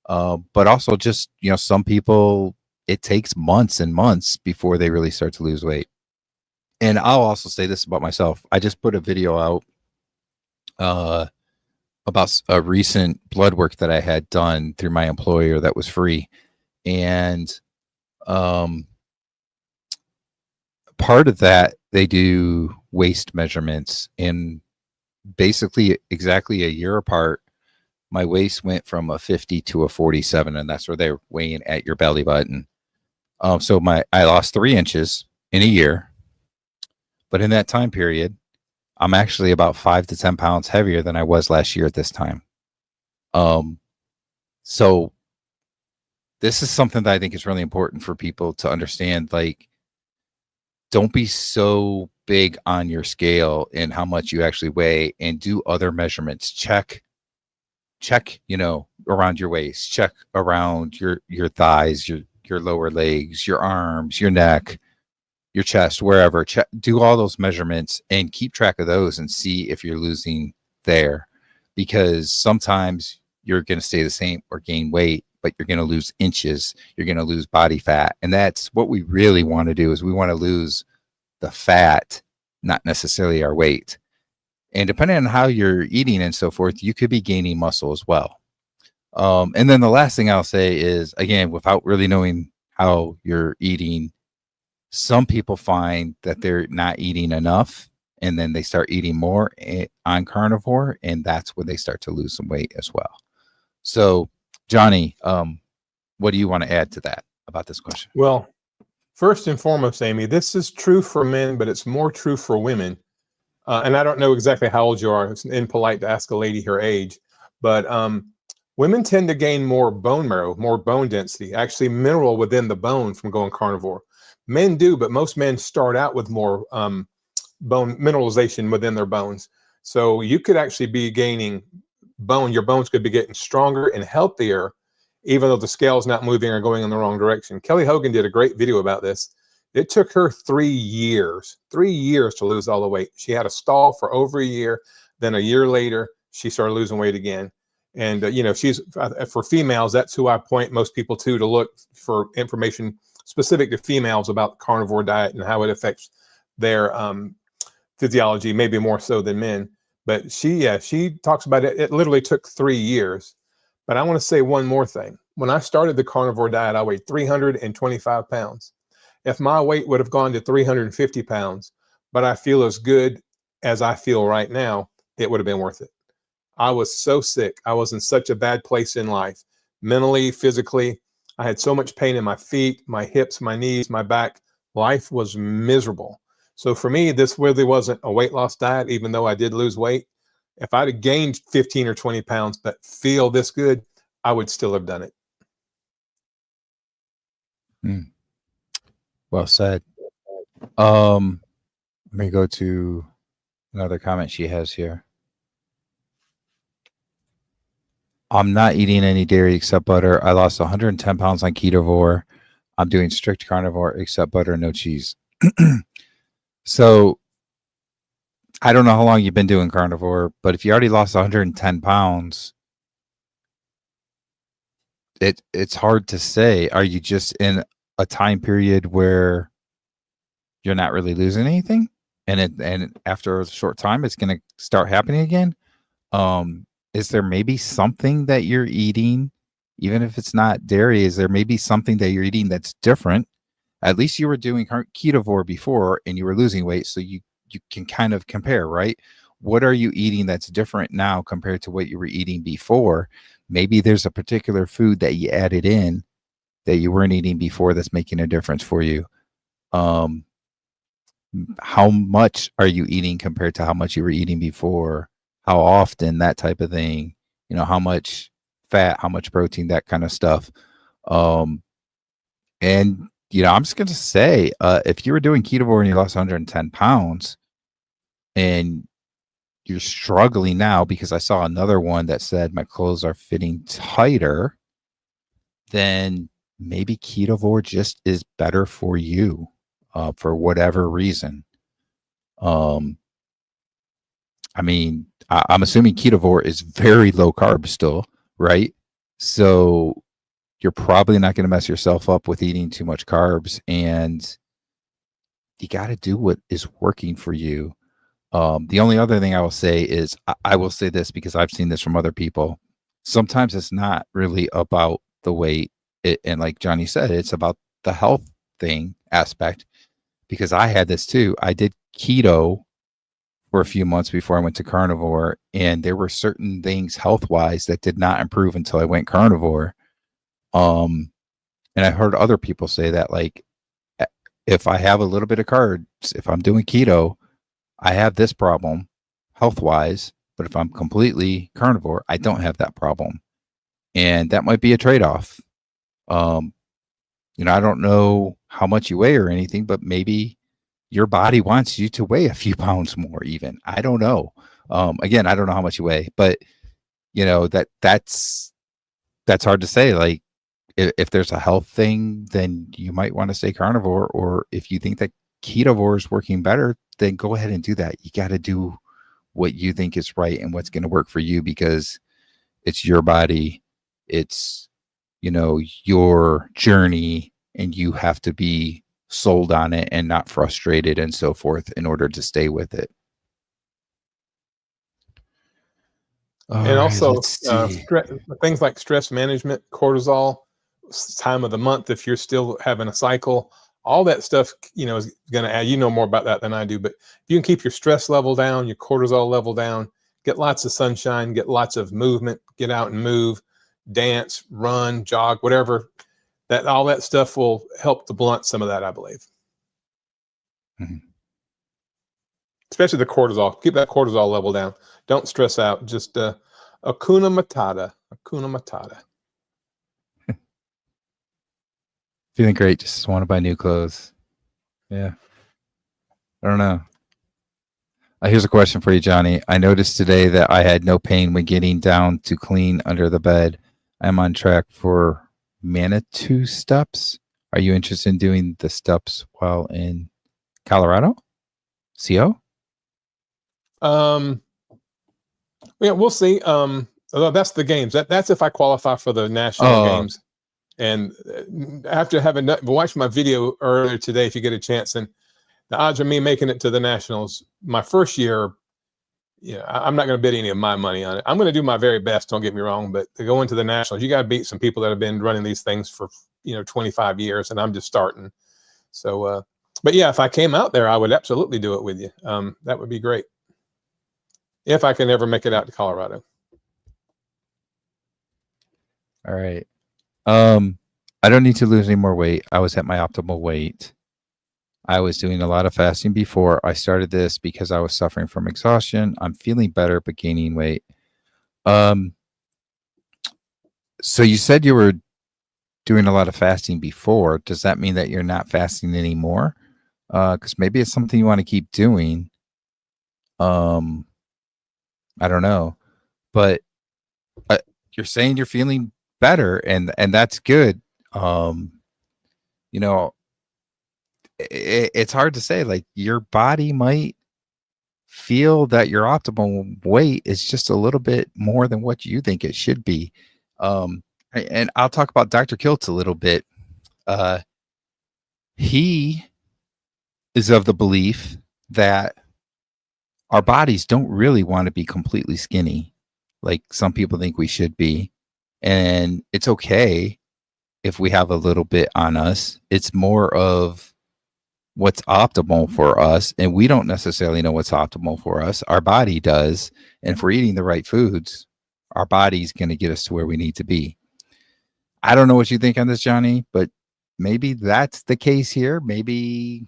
But also just, some people, it takes months and months before they really start to lose weight. And I'll also say this about myself. I just put a video out about a recent blood work that I had done through my employer that was free. And part of that, they do waist measurements, and basically exactly a year apart, my waist went from a 50 to a 47, and that's where they're weighing at your belly button. So I lost 3 inches in a year, but in that time period, I'm actually about 5 to 10 pounds heavier than I was last year at this time. So this is something that I think is really important for people to understand. Like, don't be so big on your scale and how much you actually weigh, and do other measurements. Check, around your waist, check around your thighs, your lower legs, your arms, your neck, your chest, wherever. Do all those measurements and keep track of those and see if you're losing there, because sometimes you're going to stay the same or gain weight, but you're going to lose inches, you're going to lose body fat. And that's what we really want to do, is we want to lose the fat, not necessarily our weight. And depending on how you're eating and so forth, you could be gaining muscle as well. And then the last thing I'll say is, again, without really knowing how you're eating, some people find that they're not eating enough, and then they start eating more on carnivore, and that's when they start to lose some weight as well. So, Johnny, what do you want to add to that about this question? Well, first and foremost, Amy, this is true for men, but it's more true for women. And I don't know exactly how old you are. It's impolite to ask a lady her age, but women tend to gain more bone marrow, more bone density, actually mineral within the bone from going carnivore. Men do, but most men start out with more bone mineralization within their bones. So you could actually be gaining bone. Your bones could be getting stronger and healthier, even though the scale's not moving or going in the wrong direction. Kelly Hogan did a great video about this. It took her 3 years to lose all the weight. She had a stall for over a year. Then a year later, she started losing weight again. And, she's for females, that's who I point most people to look for information specific to females about carnivore diet and how it affects their physiology, maybe more so than men. But she talks about it. It literally took 3 years. But I want to say one more thing. When I started the carnivore diet, I weighed 325 pounds. If my weight would have gone to 350 pounds, but I feel as good as I feel right now, it would have been worth it. I was so sick. I was in such a bad place in life, mentally, physically. I had so much pain in my feet, my hips, my knees, my back. Life was miserable. So for me, this really wasn't a weight loss diet, even though I did lose weight. If I'd have gained 15 or 20 pounds, but feel this good, I would still have done it. Well said. Let me go to another comment she has here. I'm not eating any dairy except butter. I lost 110 pounds on ketovore. I'm doing strict carnivore except butter, no cheese. So I don't know how long you've been doing carnivore, but if you already lost 110 pounds, it's hard to say. Are you just in a time period where you're not really losing anything, and after a short time it's going to start happening again? Is there maybe something that you're eating, even if it's not dairy? Is there maybe something that you're eating that's different? At least you were doing ketovore before and you were losing weight, so you can kind of compare, right? What are you eating that's different now compared to what you were eating before? Maybe there's a particular food that you added in that you weren't eating before that's making a difference for you. How much are you eating compared to how much you were eating before? How often, that type of thing, how much fat, how much protein, that kind of stuff. And, I'm just going to say, if you were doing ketovore and you lost 110 pounds and you're struggling now, because I saw another one that said my clothes are fitting tighter, then maybe Ketovore just is better for you for whatever reason. I mean, I'm assuming Ketovore is very low carb still, right? So you're probably not going to mess yourself up with eating too much carbs, and you got to do what is working for you. The only other thing I will say is I will say this because I've seen this from other people. Sometimes it's not really about the weight, and like Johnny said, it's about the health thing aspect. Because I had this too. I did keto for a few months before I went to carnivore, and there were certain things health wise that did not improve until I went carnivore. And I heard other people say that, like, if I have a little bit of carbs, if I'm doing keto, I have this problem health wise, but if I'm completely carnivore, I don't have that problem. And that might be a trade off. I don't know how much you weigh or anything, but maybe your body wants you to weigh a few pounds more even. I don't know. Again, I don't know how much you weigh, but that's hard to say. Like if there's a health thing, then you might want to stay carnivore, or if you think that ketovore is working better, then go ahead and do that. You got to do what you think is right and what's going to work for you, because it's your body. It's, your journey, and you have to be sold on it and not frustrated and so forth in order to stay with it. And also things like stress management, cortisol, time of the month, if you're still having a cycle, all that stuff, is going to add, more about that than I do, but if you can keep your stress level down, your cortisol level down, get lots of sunshine, get lots of movement, get out and move, dance, run, jog, whatever, all that stuff will help to blunt some of that, I believe. Mm-hmm. Especially the cortisol. Keep that cortisol level down. Don't stress out. Just Hakuna Matata. Hakuna Matata. Feeling great. Just want to buy new clothes. Yeah. I don't know. Here's a question for you, Johnny. I noticed today that I had no pain when getting down to clean under the bed. I'm on track for Manitou steps. Are you interested in doing the steps while in Colorado? CO? Yeah, we'll see. That's the games. That's if I qualify for the national games. And after having watched my video earlier today, if you get a chance, and the odds of me making it to the nationals, my first year, I'm not going to bet any of my money on it. I'm going to do my very best. Don't get me wrong, but to go into the nationals, you got to beat some people that have been running these things for 25 years, and I'm just starting. So, but yeah, if I came out there, I would absolutely do it with you. That would be great. If I can ever make it out to Colorado. All right. I don't need to lose any more weight. I was at my optimal weight. I was doing a lot of fasting before I started this because I was suffering from exhaustion. I'm feeling better, but gaining weight. So you said you were doing a lot of fasting before. Does that mean that you're not fasting anymore? Because maybe it's something you want to keep doing. I don't know, but you're saying you're feeling better, and that's good. It's hard to say. Like, your body might feel that your optimal weight is just a little bit more than what you think it should be. And I'll talk about Dr. Kiltz a little bit. He is of the belief that our bodies don't really want to be completely skinny like some people think we should be. And it's okay if we have a little bit on us. It's more of what's optimal for us. And we don't necessarily know what's optimal for us. Our body does. And if we're eating the right foods, our body's going to get us to where we need to be. I don't know what you think on this, Johnny, but maybe that's the case here. Maybe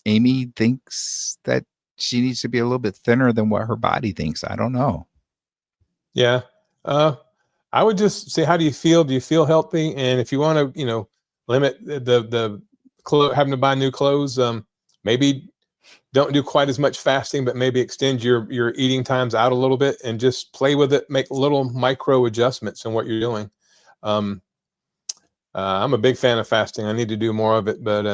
Amy thinks that she needs to be a little bit thinner than what her body thinks. I don't know. Yeah. I would just say, how do you feel? Do you feel healthy? And if you want to, limit the having to buy new clothes, maybe don't do quite as much fasting, but maybe extend your eating times out a little bit and just play with it. Make little micro adjustments in what you're doing. I'm a big fan of fasting. I need to do more of it, but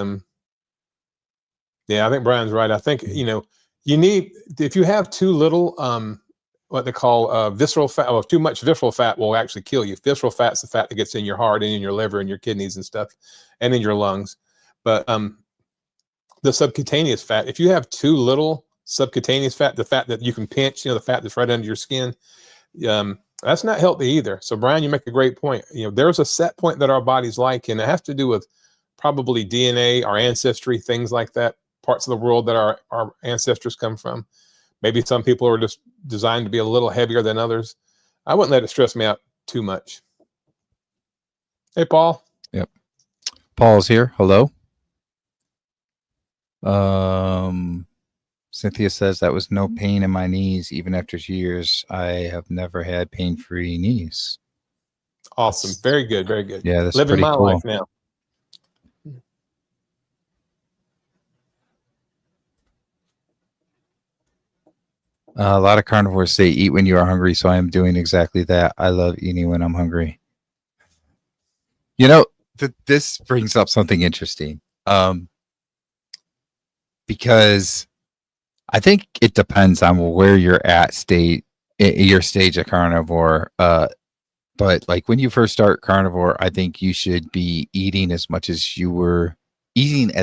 yeah, I think Brian's right. I think, you need, if you have too little, what they call visceral fat, well, too much visceral fat will actually kill you. Visceral fat's the fat that gets in your heart and in your liver and your kidneys and stuff, and in your lungs. But the subcutaneous fat, if you have too little subcutaneous fat, the fat that you can pinch, the fat that's right under your skin, that's not healthy either. So Brian, you make a great point. There's a set point that our bodies like, and it has to do with probably DNA, our ancestry, things like that, parts of the world that our ancestors come from. Maybe some people are just designed to be a little heavier than others. I wouldn't let it stress me out too much. Hey, Paul. Yep. Paul's here. Hello. Cynthia says that was no pain in my knees. Even after years, I have never had pain-free knees. Awesome. Very good. Very good. Yeah, that's living pretty my cool. life now. A lot of carnivores say eat when you are hungry, so I am doing exactly that. I love eating when I'm hungry. This brings up something interesting, because I think it depends on where you're at your stage of carnivore. But like when you first start carnivore, I think you should be eating as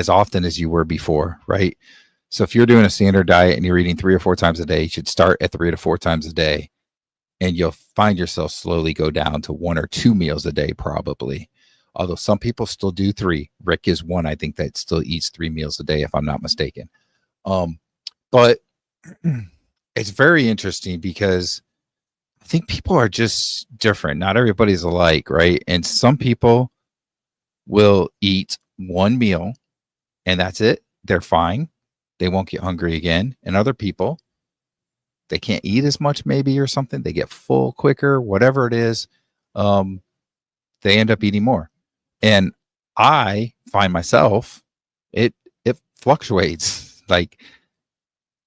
often as you were before, right? So if you're doing a standard diet and you're eating 3 or 4 times a day, you should start at 3 to 4 times a day, and you'll find yourself slowly go down to 1 or 2 meals a day, probably. Although some people still do 3. Rick is one, I think, that still eats 3 meals a day, if I'm not mistaken. But it's very interesting because I think people are just different. Not everybody's alike, right? And some people will eat 1 meal and that's it. They're fine. They won't get hungry again. And other people, they can't eat as much maybe or something. They get full quicker, whatever it is. They end up eating more. And I find myself, it fluctuates. Like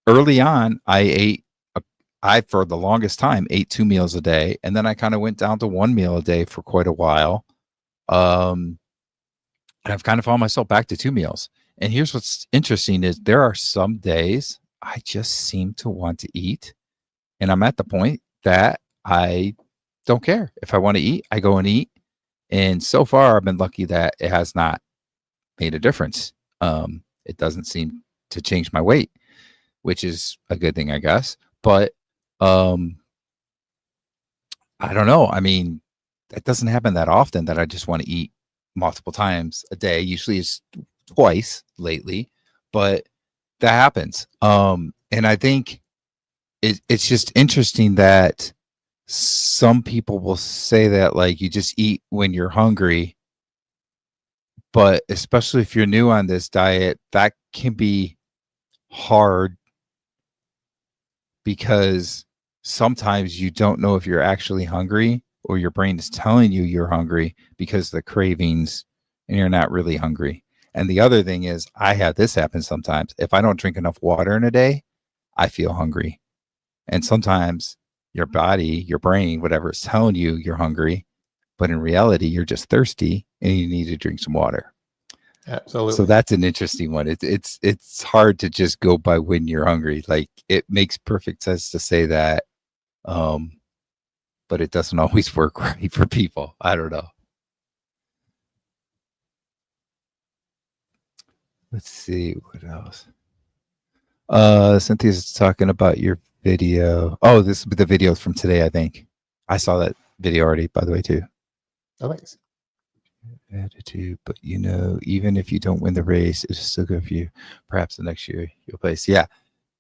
early on, I for the longest time ate 2 meals a day, and then I kind of went down to 1 meal a day for quite a while. And I've kind of found myself back to 2 meals. And here's what's interesting is there are some days I just seem to want to eat, and I'm at the point that I don't care. If I want to eat, I go and eat. And so far, I've been lucky that it has not made a difference. It doesn't seem to change my weight, which is a good thing, I guess. But I don't know. I mean, that doesn't happen that often that I just want to eat multiple times a day. Usually it's twice lately, but that happens. And I think it's just interesting that some people will say that like you just eat when you're hungry, but especially if you're new on this diet, that can be hard because sometimes you don't know if you're actually hungry or your brain is telling you you're hungry because of the cravings and you're not really hungry. And the other thing is, I have this happen sometimes. If I don't drink enough water in a day, I feel hungry. And sometimes your body, your brain, whatever is telling you you're hungry, but in reality, you're just thirsty and you need to drink some water. Absolutely. So that's an interesting one. It's hard to just go by when you're hungry. Like it makes perfect sense to say that, but it doesn't always work right for people. I don't know. Let's see what else. Cynthia's talking about your video. Oh, this the video from today, I think. I saw that video already, by the way, too. Oh, thanks. Attitude, but even if you don't win the race, it's still good for you. Perhaps the next year you'll place. Yeah.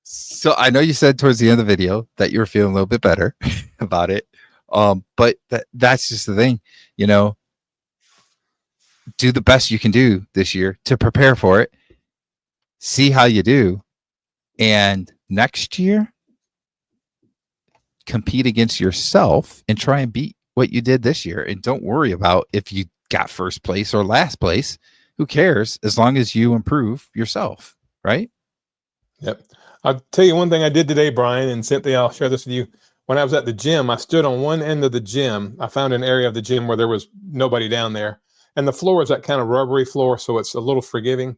So I know you said towards the end of the video that you were feeling a little bit better about it. But that's just the thing, do the best you can do this year to prepare for it. See how you do. And next year, compete against yourself and try and beat what you did this year. And don't worry about if you got first place or last place. Who cares as long as you improve yourself, right? Yep. I'll tell you one thing I did today, Brian and Cynthia. I'll share this with you. When I was at the gym, I stood on one end of the gym. I found an area of the gym where there was nobody down there. and the floor is that kind of rubbery floor, so it's a little forgiving.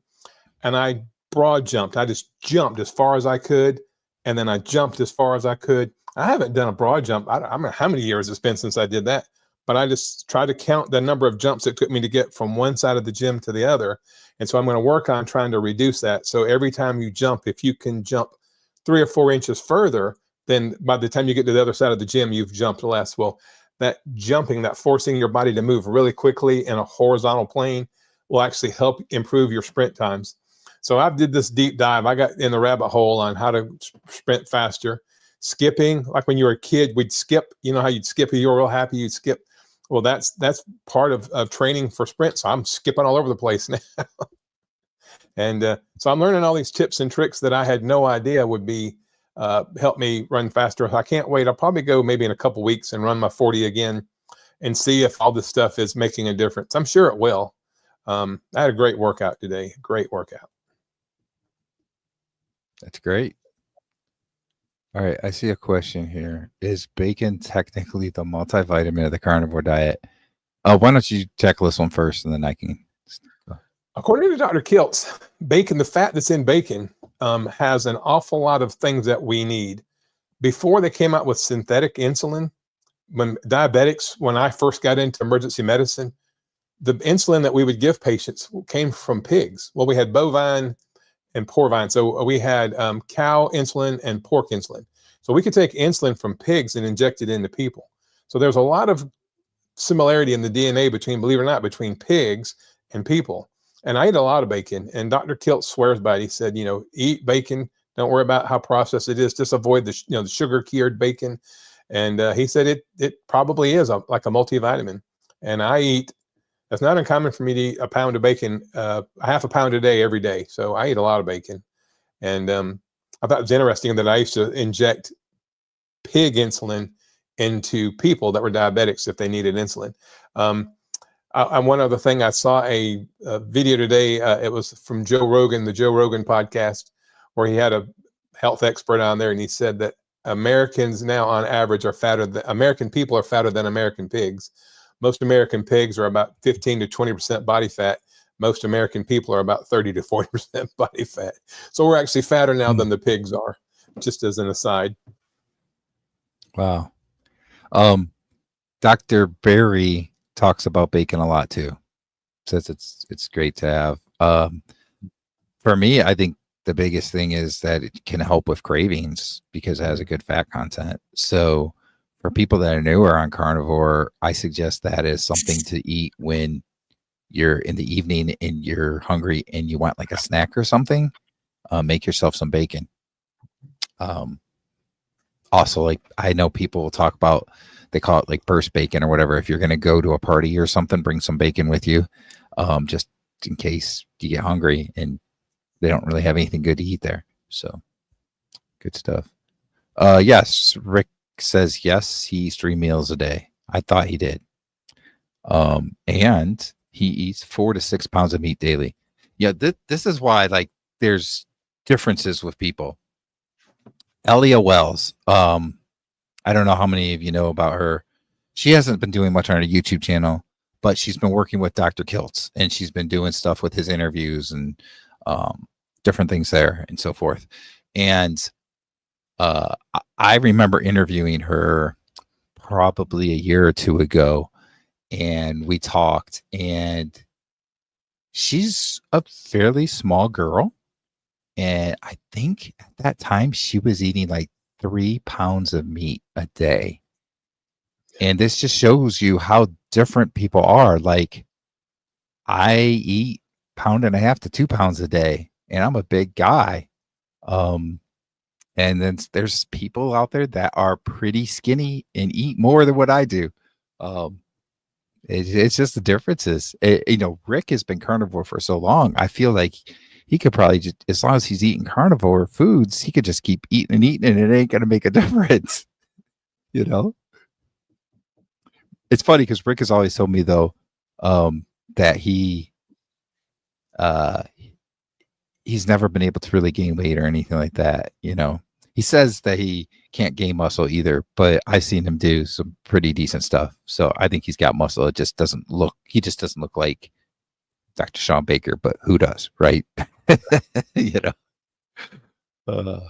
And I broad jumped. I just jumped as far as I could, and then I jumped as far as I could. I haven't done a broad jump. I don't know how many years it's been since I did that, but I just tried to count the number of jumps it took me to get from one side of the gym to the other. And so I'm going to work on trying to reduce that. So every time you jump, if you can jump 3 or 4 inches further, then by the time you get to the other side of the gym, you've jumped less. Well, that jumping, that forcing your body to move really quickly in a horizontal plane will actually help improve your sprint times. So I did this deep dive. I got in the rabbit hole on how to sprint faster. Skipping, like when you were a kid, we'd skip. You know how you'd skip if you were real happy, you'd skip. Well, that's part of training for sprint. So I'm skipping all over the place now. And so I'm learning all these tips and tricks that I had no idea would be help me run faster. I can't wait. I'll probably go maybe in a couple weeks and run my 40 again and see if all this stuff is making a difference. I'm sure it will. I had a great workout today. Great workout. That's great. All right, I see a question here. Is bacon technically the multivitamin of the carnivore diet? Why don't you tackle this one first, and then I can. According to Dr. Kiltz, bacon, the fat that's in bacon, has an awful lot of things that we need. Before they came out with synthetic insulin, when I first got into emergency medicine, the insulin that we would give patients came from pigs. Well, we had bovine and porcine. So we had cow insulin and pork insulin. So we could take insulin from pigs and inject it into people. So there's a lot of similarity in the DNA between, believe it or not, between pigs and people. And I eat a lot of bacon, and Dr. Kilt swears by it. He said, eat bacon. Don't worry about how processed it is. Just avoid the sugar cured bacon. And he said it probably is like a multivitamin. And it's not uncommon for me to eat a pound of bacon, a half a pound a day every day. So I eat a lot of bacon. And I thought it was interesting that I used to inject pig insulin into people that were diabetics if they needed insulin. One other thing, I saw a video today. It was from Joe Rogan, the Joe Rogan podcast, where he had a health expert on there, and he said that Americans now, on average, American people are fatter than American pigs. Most American pigs are about 15 to 20% body fat. Most American people are about 30 to 40% body fat. So we're actually fatter now than the pigs are, just as an aside. Wow. Dr. Barry talks about bacon a lot too. Says it's great to have. For me, I think the biggest thing is that it can help with cravings because it has a good fat content. So for people that are newer on carnivore, I suggest that is something to eat when you're in the evening and you're hungry and you want like a snack or something. Make yourself some bacon. Also, like I know people will talk about, they call it like burst bacon or whatever. If you're going to go to a party or something, bring some bacon with you, just in case you get hungry and they don't really have anything good to eat there. So good stuff. Yes, Rick says yes, he eats 3 meals a day. I thought he did. And he eats 4 to 6 pounds of meat daily. Yeah, this is why like there's differences with people. Elia Wells, I don't know how many of you know about her. She hasn't been doing much on her YouTube channel, but she's been working with Dr. Kiltz, and she's been doing stuff with his interviews and different things there and so forth. And I remember interviewing her probably a year or two ago, and we talked, and she's a fairly small girl. And I think at that time she was eating like 3 pounds of meat a day. And this just shows you how different people are. Like I eat 1.5 to 2 pounds a day, and I'm a big guy. And then there's people out there that are pretty skinny and eat more than what I do. It's just the differences. Rick has been carnivore for so long. I feel like he could probably just, as long as he's eating carnivore foods, he could just keep eating and eating, and it ain't going to make a difference. It's funny because Rick has always told me though, that he's never been able to really gain weight or anything like that. He He says that he can't gain muscle either, but I've seen him do some pretty decent stuff. So I think he's got muscle. It just doesn't look. He just doesn't look like Dr. Sean Baker, but who does, right? You know.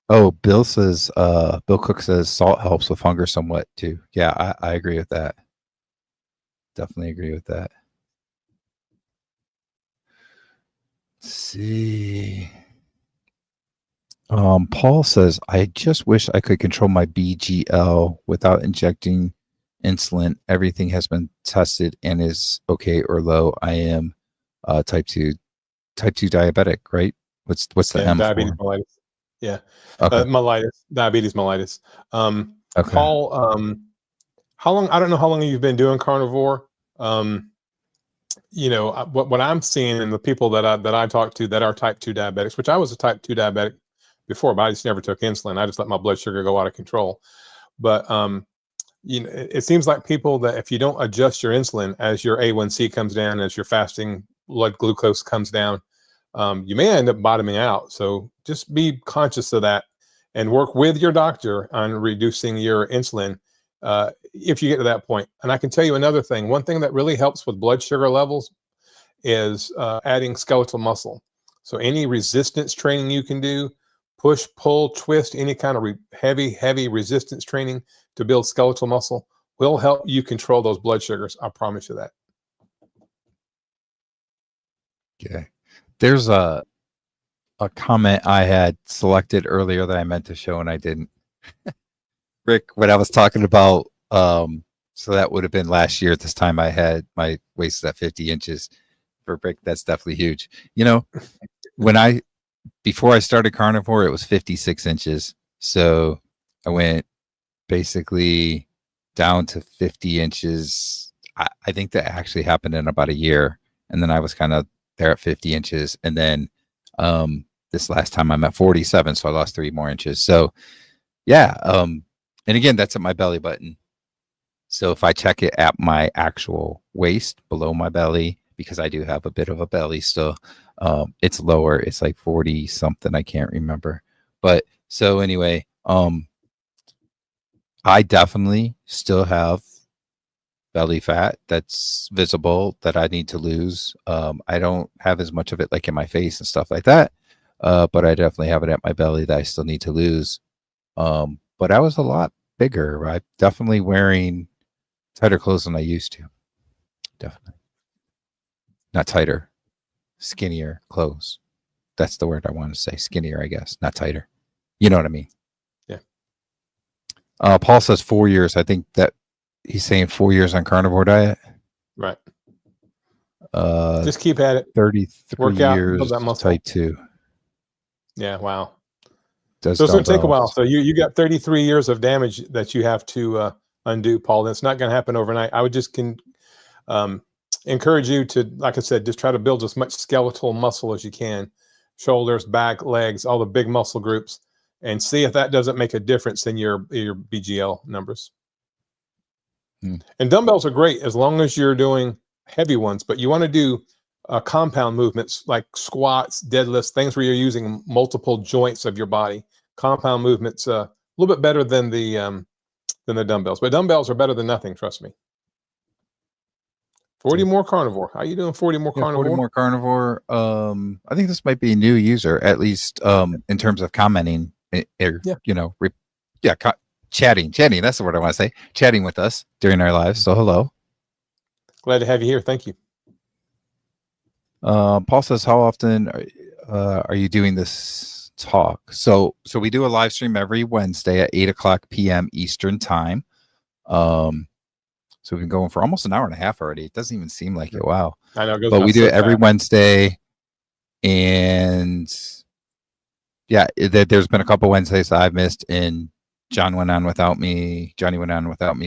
Oh, Bill says. Bill Cook says salt helps with hunger somewhat too. Yeah, I agree with that. Definitely agree with that. Let's see. Paul says, I just wish I could control my BGL without injecting insulin. Everything has been tested and is okay or low. I am type 2 diabetic, right? What's the M diabetes for? mellitus. Yeah. Okay. Mellitus, diabetes mellitus. Okay. Paul, how long, I don't know how long you've been doing carnivore. You know, what I'm seeing in the people that I talk to that are type 2 diabetics, which I was a type 2 diabetic before, but I just never took insulin. I just let my blood sugar go out of control. But you know, it seems like people that if you don't adjust your insulin as your A1C comes down, as your fasting blood glucose comes down, you may end up bottoming out. So just be conscious of that and work with your doctor on reducing your insulin if you get to that point. And I can tell you another thing. One thing that really helps with blood sugar levels is adding skeletal muscle. So any resistance training you can do, push, pull, twist, any kind of heavy resistance training to build skeletal muscle will help you control those blood sugars. I promise you that. Okay. There's a comment I had selected earlier that I meant to show and I didn't. Rick, when I was talking about, so that would have been last year at this time, I had my waist at 50 inches. For Rick, that's definitely huge. You know, before I started carnivore, it was 56 inches. So I went basically down to 50 inches. I think that actually happened in about a year. And then I was kind of there at 50 inches. And then this last time I'm at 47. So I lost 3 more inches. So yeah. And again, that's at my belly button. So if I check it at my actual waist below my belly, because I do have a bit of a belly still, it's lower. It's like 40 something. I can't remember. But so anyway, I definitely still have belly fat that's visible that I need to lose. I don't have as much of it like in my face and stuff like that. But I definitely have it at my belly that I still need to lose. But I was a lot bigger. I'm definitely wearing tighter clothes than I used to. Definitely. Not tighter, skinnier clothes. That's the word I want to say. Skinnier, I guess, not tighter. You know what I mean? Yeah. Paul says 4 years. I think that he's saying 4 years on carnivore diet. Right. Just keep at it. 33 Work out, years build that muscle. type 2. Yeah. Wow. So it's going to take a while. So you got 33 years of damage that you have to undo, Paul. And it's not going to happen overnight. I would just encourage you to, like I said, just try to build as much skeletal muscle as you can, shoulders, back, legs, all the big muscle groups, and see if that doesn't make a difference in your BGL numbers. And dumbbells are great as long as you're doing heavy ones, but you want to do compound movements like squats, deadlifts, things where you're using multiple joints of your body. Compound movements a little bit better than the dumbbells, but dumbbells are better than nothing. Trust me. 40 more carnivore. How you doing? 40 more carnivore. 40 more carnivore. I think this might be a new user, at least in terms of commenting. You know, chatting. That's the word I want to say. Chatting with us during our lives. So hello. Glad to have you here. Thank you. Paul says, how often are you doing this talk? So we do a live stream every Wednesday at 8:00 p.m. Eastern time. So we've been going for almost an hour and a half already. It doesn't even seem like it. Wow. I know. But we do it every Wednesday. And yeah, there's been a couple Wednesdays that I've missed, and Johnny went on without me,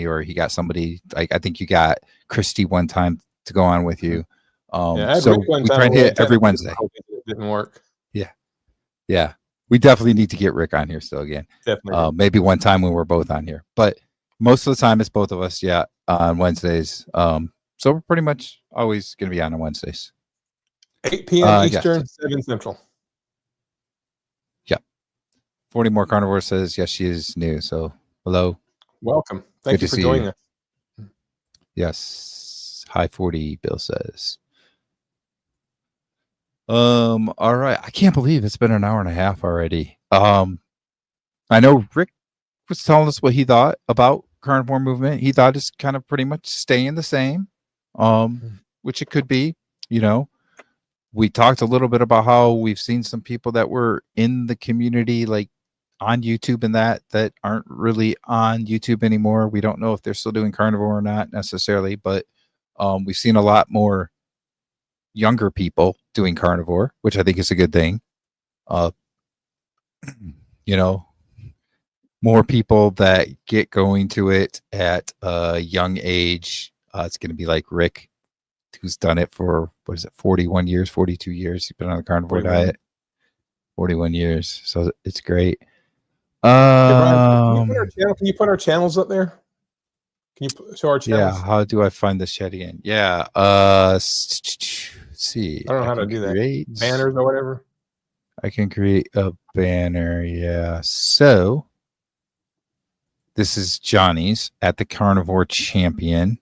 or he got somebody. Like I think you got Christy one time to go on with you. So we try to hit every Wednesday. It didn't work. Yeah. We definitely need to get Rick on here still again. Definitely. Maybe one time when we're both on here, but most of the time it's both of us. Yeah, on Wednesdays. So we're pretty much always going to be on Wednesdays. 8 p.m. Eastern, 7 Central. Yeah. 40 more carnivore says yes, she is new. So hello. Welcome. Thank Good you to for see joining you. us. Yes. High 40, Bill says. All right. I can't believe it's been an hour and a half already. I know Rick was telling us what he thought about carnivore movement. He thought it's kind of pretty much staying the same. Which it could be, you know. We talked a little bit about how we've seen some people that were in the community, like on YouTube and that aren't really on YouTube anymore. We don't know if they're still doing carnivore or not necessarily, but we've seen a lot more younger people doing carnivore, which I think is a good thing. You know, more people that get going to it at a young age. It's going to be like Rick, who's done it for, what is it, 41 years, 42 years. He's been on the carnivore 41. diet. 41 years. So it's great. Hey, Brian, can you put our channels up there? Can you show our Yeah, channels? how do I find this chat again? Yeah, let's see. I don't know how to can do that. create Banners or whatever. I can create a banner. Yeah. So this is Johnny's at the Carnivore Champion.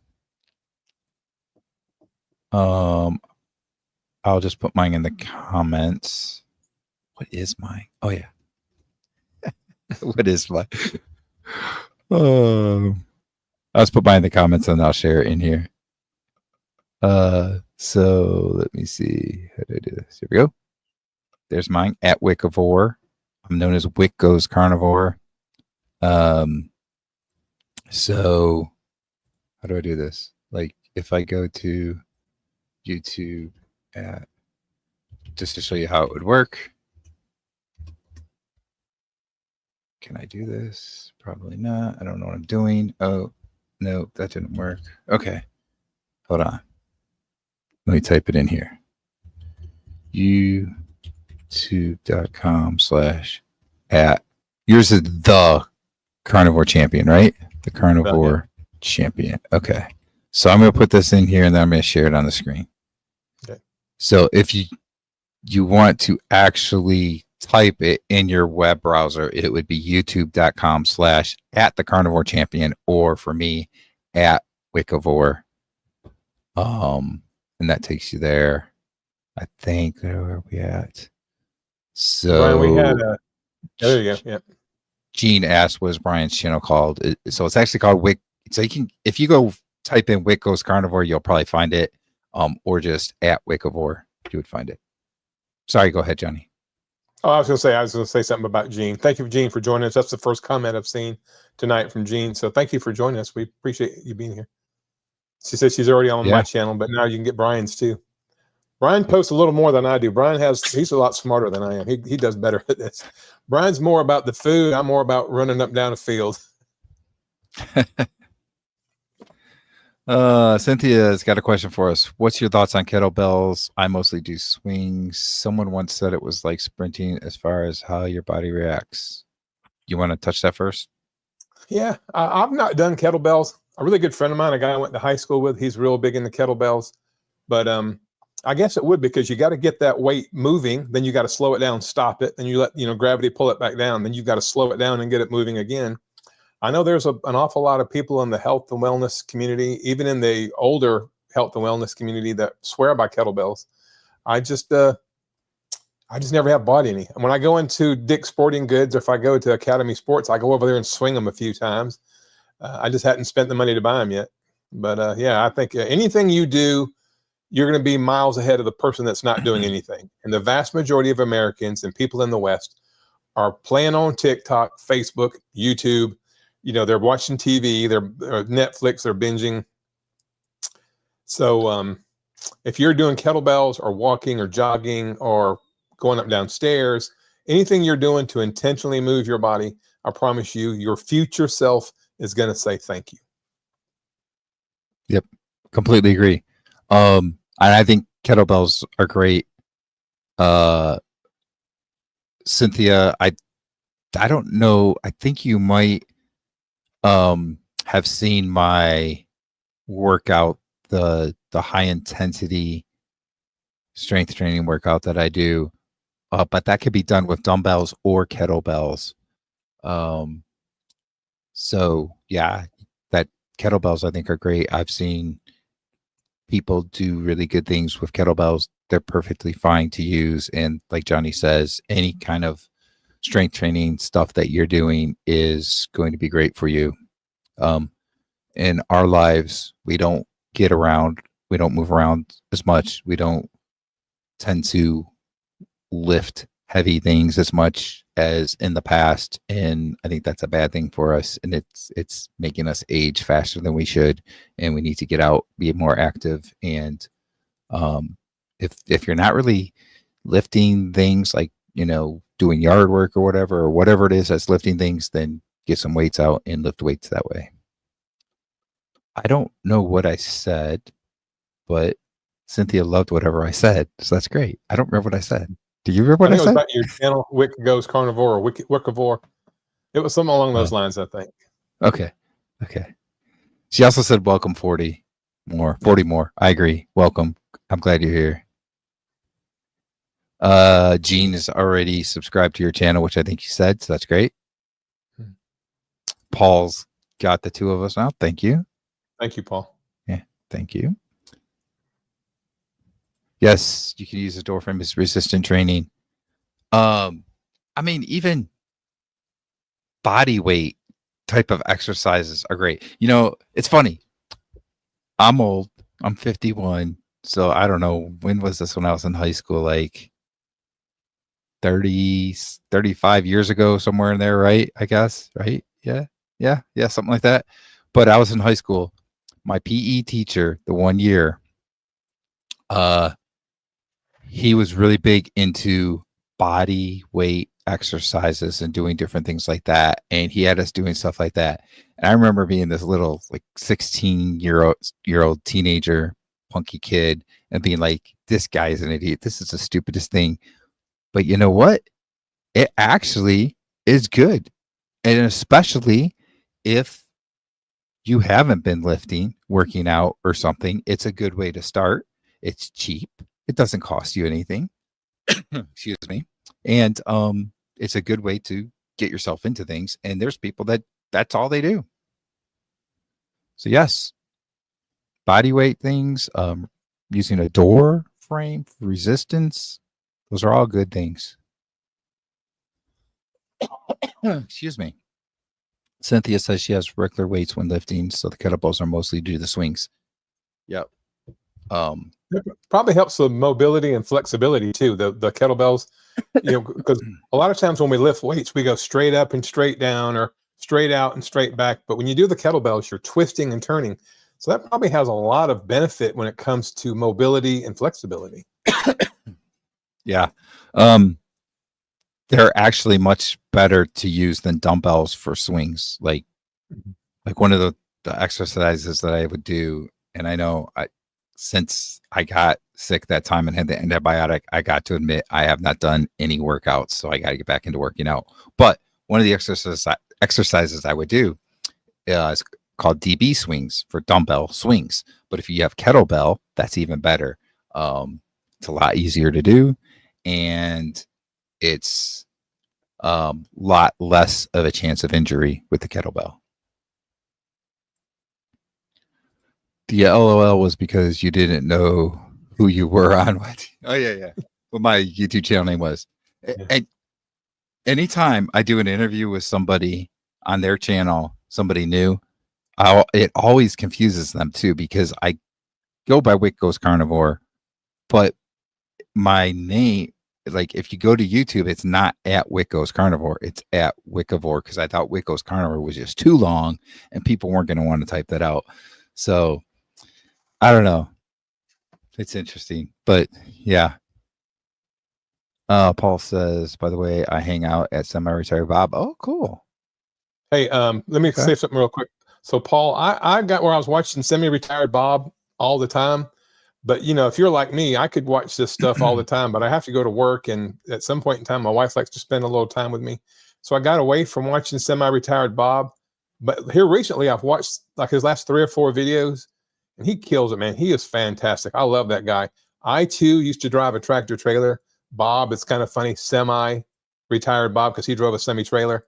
I'll just put mine in the comments. What is mine? Oh yeah. What is mine? I'll just put mine in the comments and I'll share it in here. So let me see. How do I do this? Here we go. There's mine at Wicavore. I'm known as Wick Goes Carnivore. So how do I do this? Like if I go to YouTube at, just to show you how it would work. Can I do this? Probably not. I don't know what I'm doing. Oh, no, that didn't work. Okay. Hold on. Let me type it in here. YouTube.com/@ yours is the Carnivore Champion, right? The Carnivore Champion. Okay. So I'm going to put this in here and then I'm going to share it on the screen. Okay. So if you want to actually type it in your web browser, it would be youtube.com/@ the Carnivore Champion, or for me at Wicavore. And that takes you there. I think where are we at? So Brian, we had a. There you go. Yeah. Gene asked, "Was Brian's channel called?" So it's actually called Wick. So you can, if you go type in Wick Goes Carnivore, you'll probably find it. Or just at Wicavore, you would find it. Sorry, go ahead, Johnny. Oh, I was going to say something about Gene. Thank you, Gene, for joining us. That's the first comment I've seen tonight from Gene. So thank you for joining us. We appreciate you being here. She said she's already on my channel, but now you can get Brian's too. Brian posts a little more than I do. He's a lot smarter than I am. He does better at this. Brian's more about the food. I'm more about running up down a field. Cynthia's got a question for us. What's your thoughts on kettlebells? I mostly do swings. Someone once said it was like sprinting as far as how your body reacts. You want to touch that first? Yeah, I've not done kettlebells. A really good friend of mine, a guy I went to high school with, he's real big into kettlebells. But I guess it would, because you got to get that weight moving. Then you got to slow it down, stop it. Then you let gravity pull it back down. Then you've got to slow it down and get it moving again. I know there's an awful lot of people in the health and wellness community, even in the older health and wellness community, that swear by kettlebells. I just never have bought any. And when I go into Dick's Sporting Goods, or if I go to Academy Sports, I go over there and swing them a few times. I just hadn't spent the money to buy them yet. But yeah, I think anything you do, you're going to be miles ahead of the person that's not doing anything. And the vast majority of Americans and people in the West are playing on TikTok, Facebook, YouTube. They're watching TV, they're Netflix, they're binging. So if you're doing kettlebells or walking or jogging or going up downstairs, anything you're doing to intentionally move your body, I promise you, your future self is going to say thank you. Yep, completely agree. And I think kettlebells are great. Cynthia, I don't know. I think you might have seen my workout, the high intensity strength training workout that I do. but that could be done with dumbbells or kettlebells. So yeah, that kettlebells I think are great. I've seen people do really good things with kettlebells. They're perfectly fine to use. And like Johnny says, any kind of strength training stuff that you're doing is going to be great for you. In our lives, we don't get around, we don't move around as much. We don't tend to lift heavy things as much as in the past, and I think that's a bad thing for us, and it's making us age faster than we should, and we need to get out, be more active. And if you're not really lifting things like, doing yard work or whatever it is that's lifting things, then get some weights out and lift weights that way. I don't know what I said, but Cynthia loved whatever I said, so that's great. I don't remember what I said. Do you remember what I think it was said? about your channel, Wick Goes Carnivore or Wickivore. It was something along those lines, I think. Okay. She also said, welcome 40 more. I agree. Welcome. I'm glad you're here. Gene is already subscribed to your channel, which I think you said, so that's great. Paul's got the two of us now. Thank you. Thank you, Paul. Yeah, thank you. Yes, you can use the door frame as resistant training. I mean, even body weight type of exercises are great. It's funny. I'm old. I'm 51. So I don't know. When was this? When I was in high school, like 30, 35 years ago, somewhere in there, right? I guess, right? Yeah, something like that. But I was in high school. My PE teacher, the one year, he was really big into body weight exercises and doing different things like that. And he had us doing stuff like that. And I remember being this little, like 16-year-old teenager, punky kid, and being like, this guy is an idiot. This is the stupidest thing. But you know what? It actually is good. And especially if you haven't been lifting, working out or something, it's a good way to start. It's cheap. It doesn't cost you anything. Excuse me. And it's a good way to get yourself into things. And there's people that's all they do. So yes, body weight things, using a door frame for resistance, those are all good things. Excuse me. Cynthia says she has regular weights when lifting, so the kettlebells are mostly due to the swings. Yep. It probably helps with mobility and flexibility too. The kettlebells, because a lot of times when we lift weights, we go straight up and straight down or straight out and straight back. But when you do the kettlebells, you're twisting and turning. So that probably has a lot of benefit when it comes to mobility and flexibility. Yeah. They're actually much better to use than dumbbells for swings. Like one of the exercises that I would do, and I know since I got sick that time and had the antibiotic, I got to admit I have not done any workouts, so I got to get back into working out. But one of the exercises I would do is called DB swings, for dumbbell swings. But if you have kettlebell, that's even better. It's a lot easier to do, and it's a lot less of a chance of injury with the kettlebell. The LOL was because you didn't know who you were on what. Oh yeah. What my YouTube channel name was. Yeah. And anytime I do an interview with somebody on their channel, somebody new, it always confuses them too, because I go by Wick Goes Carnivore, but my name, like if you go to YouTube, it's not at Wick Goes Carnivore, it's at Wickivore, because I thought Wick Goes Carnivore was just too long and people weren't going to want to type that out. So I don't know. It's interesting, but yeah. Paul says, by the way, I hang out at Semi-Retired Bob. Oh, cool. Hey, let me say something real quick. So Paul, I got where I was watching Semi-Retired Bob all the time. But if you're like me, I could watch this stuff all the time, but I have to go to work. And at some point in time, my wife likes to spend a little time with me. So I got away from watching Semi-Retired Bob. But here recently, I've watched like his last 3 or 4 videos. And he kills it, man. He is fantastic. I love that guy. I, too, used to drive a tractor trailer Bob. It's kind of funny, semi-retired Bob, because he drove a semi-truck.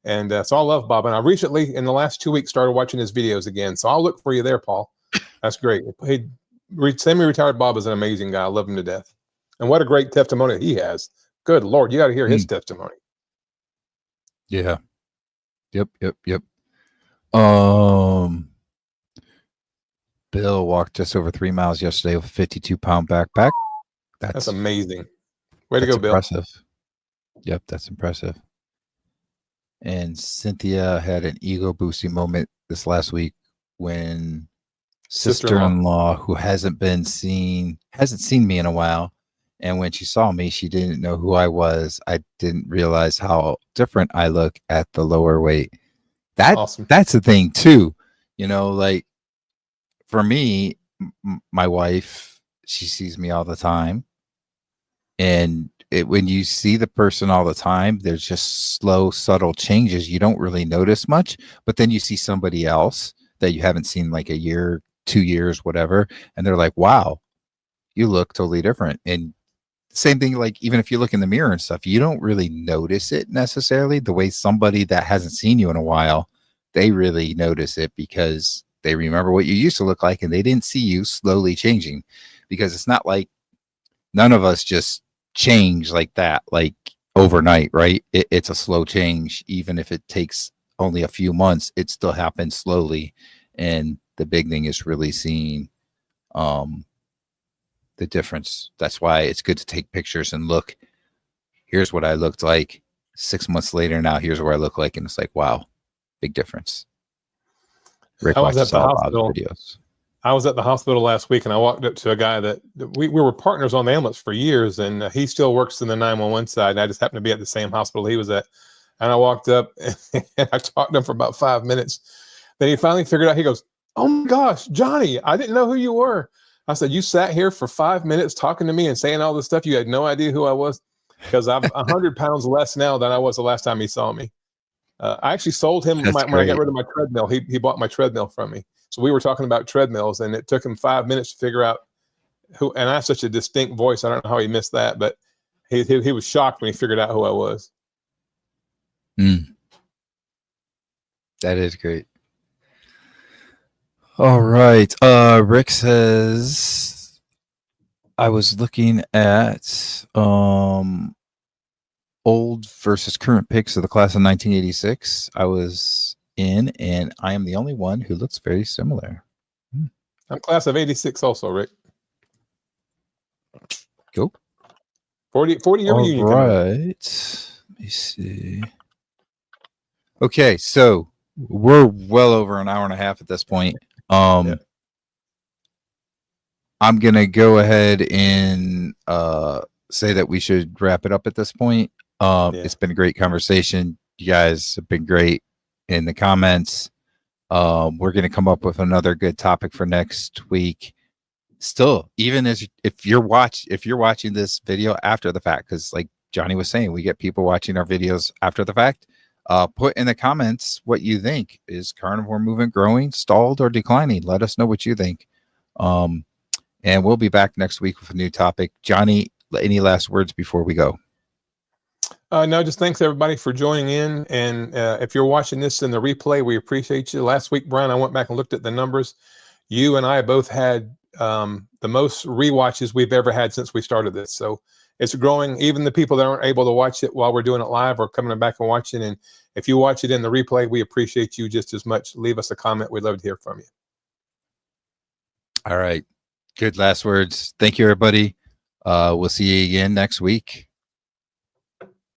And so I love Bob. And I recently, in the last 2 weeks, started watching his videos again. So I'll look for you there, Paul. That's great. Hey, semi-retired Bob is an amazing guy. I love him to death. And what a great testimony he has. Good Lord, you got to hear his testimony. Yeah. Yep. Bill walked just over 3 miles yesterday with a 52-pound backpack. That's amazing. Way to go, Bill. Impressive. Yep, that's impressive. And Cynthia had an ego boosting moment this last week when sister-in-law, who hasn't seen me in a while, and when she saw me, she didn't know who I was. I didn't realize how different I look at the lower weight. Awesome. That's the thing too. You know, like for me, my wife, she sees me all the time, and when you see the person all the time, there's just slow, subtle changes. You don't really notice much, but then you see somebody else that you haven't seen like a year, 2 years, whatever, and they're like, wow, you look totally different. And same thing, like even if you look in the mirror and stuff, you don't really notice it necessarily the way somebody that hasn't seen you in a while, they really notice it because they remember what you used to look like and they didn't see you slowly changing. Because it's not like none of us just change like that, like overnight, right? It's a slow change. Even if it takes only a few months, it still happens slowly. And the big thing is really seeing the difference. That's why it's good to take pictures and look. Here's what I looked like 6 months later. Now here's where I look like, and it's like, wow, big difference. Rick watches all Bob's videos. I was at the hospital last week, and I walked up to a guy that we were partners on the ambulance for years, and he still works in the 911 side. And I just happened to be at the same hospital he was at. And I walked up and I talked to him for about 5 minutes. Then he finally figured out, he goes, "Oh my gosh, Johnny, I didn't know who you were." I said, "You sat here for 5 minutes talking to me and saying all this stuff. You had no idea who I was?" Because I'm 100 pounds less now than I was the last time he saw me. I actually sold him when I got rid of my treadmill. He bought my treadmill from me. So we were talking about treadmills, and it took him 5 minutes to figure out who. And I have such a distinct voice. I don't know how he missed that, but he was shocked when he figured out who I was. That is great. All right. Rick says, I was looking at old versus current pics of the class of 1986. I was in, and I am the only one who looks very similar. I'm class of 86 also, Rick. Go. 40-year reunion. All right. Let me see. Okay, so we're well over an hour and a half at this point. I'm gonna go ahead and say that we should wrap it up at this point. It's been a great conversation. You guys have been great in the comments. We're gonna come up with another good topic for next week. Still, even if you're watching this video after the fact, because like Johnny was saying, we get people watching our videos after the fact. Put in the comments what you think. Is carnivore movement growing, stalled, or declining? Let us know what you think. And we'll be back next week with a new topic. Johnny, any last words before we go? No, just thanks everybody for joining in. And if you're watching this in the replay, we appreciate you. Last week, Brian, I went back and looked at the numbers. You and I both had the most rewatches we've ever had since we started this. So it's growing. Even the people that aren't able to watch it while we're doing it live are coming back and watching. And if you watch it in the replay, we appreciate you just as much. Leave us a comment. We'd love to hear from you. All right. Good last words. Thank you, everybody. We'll see you again next week.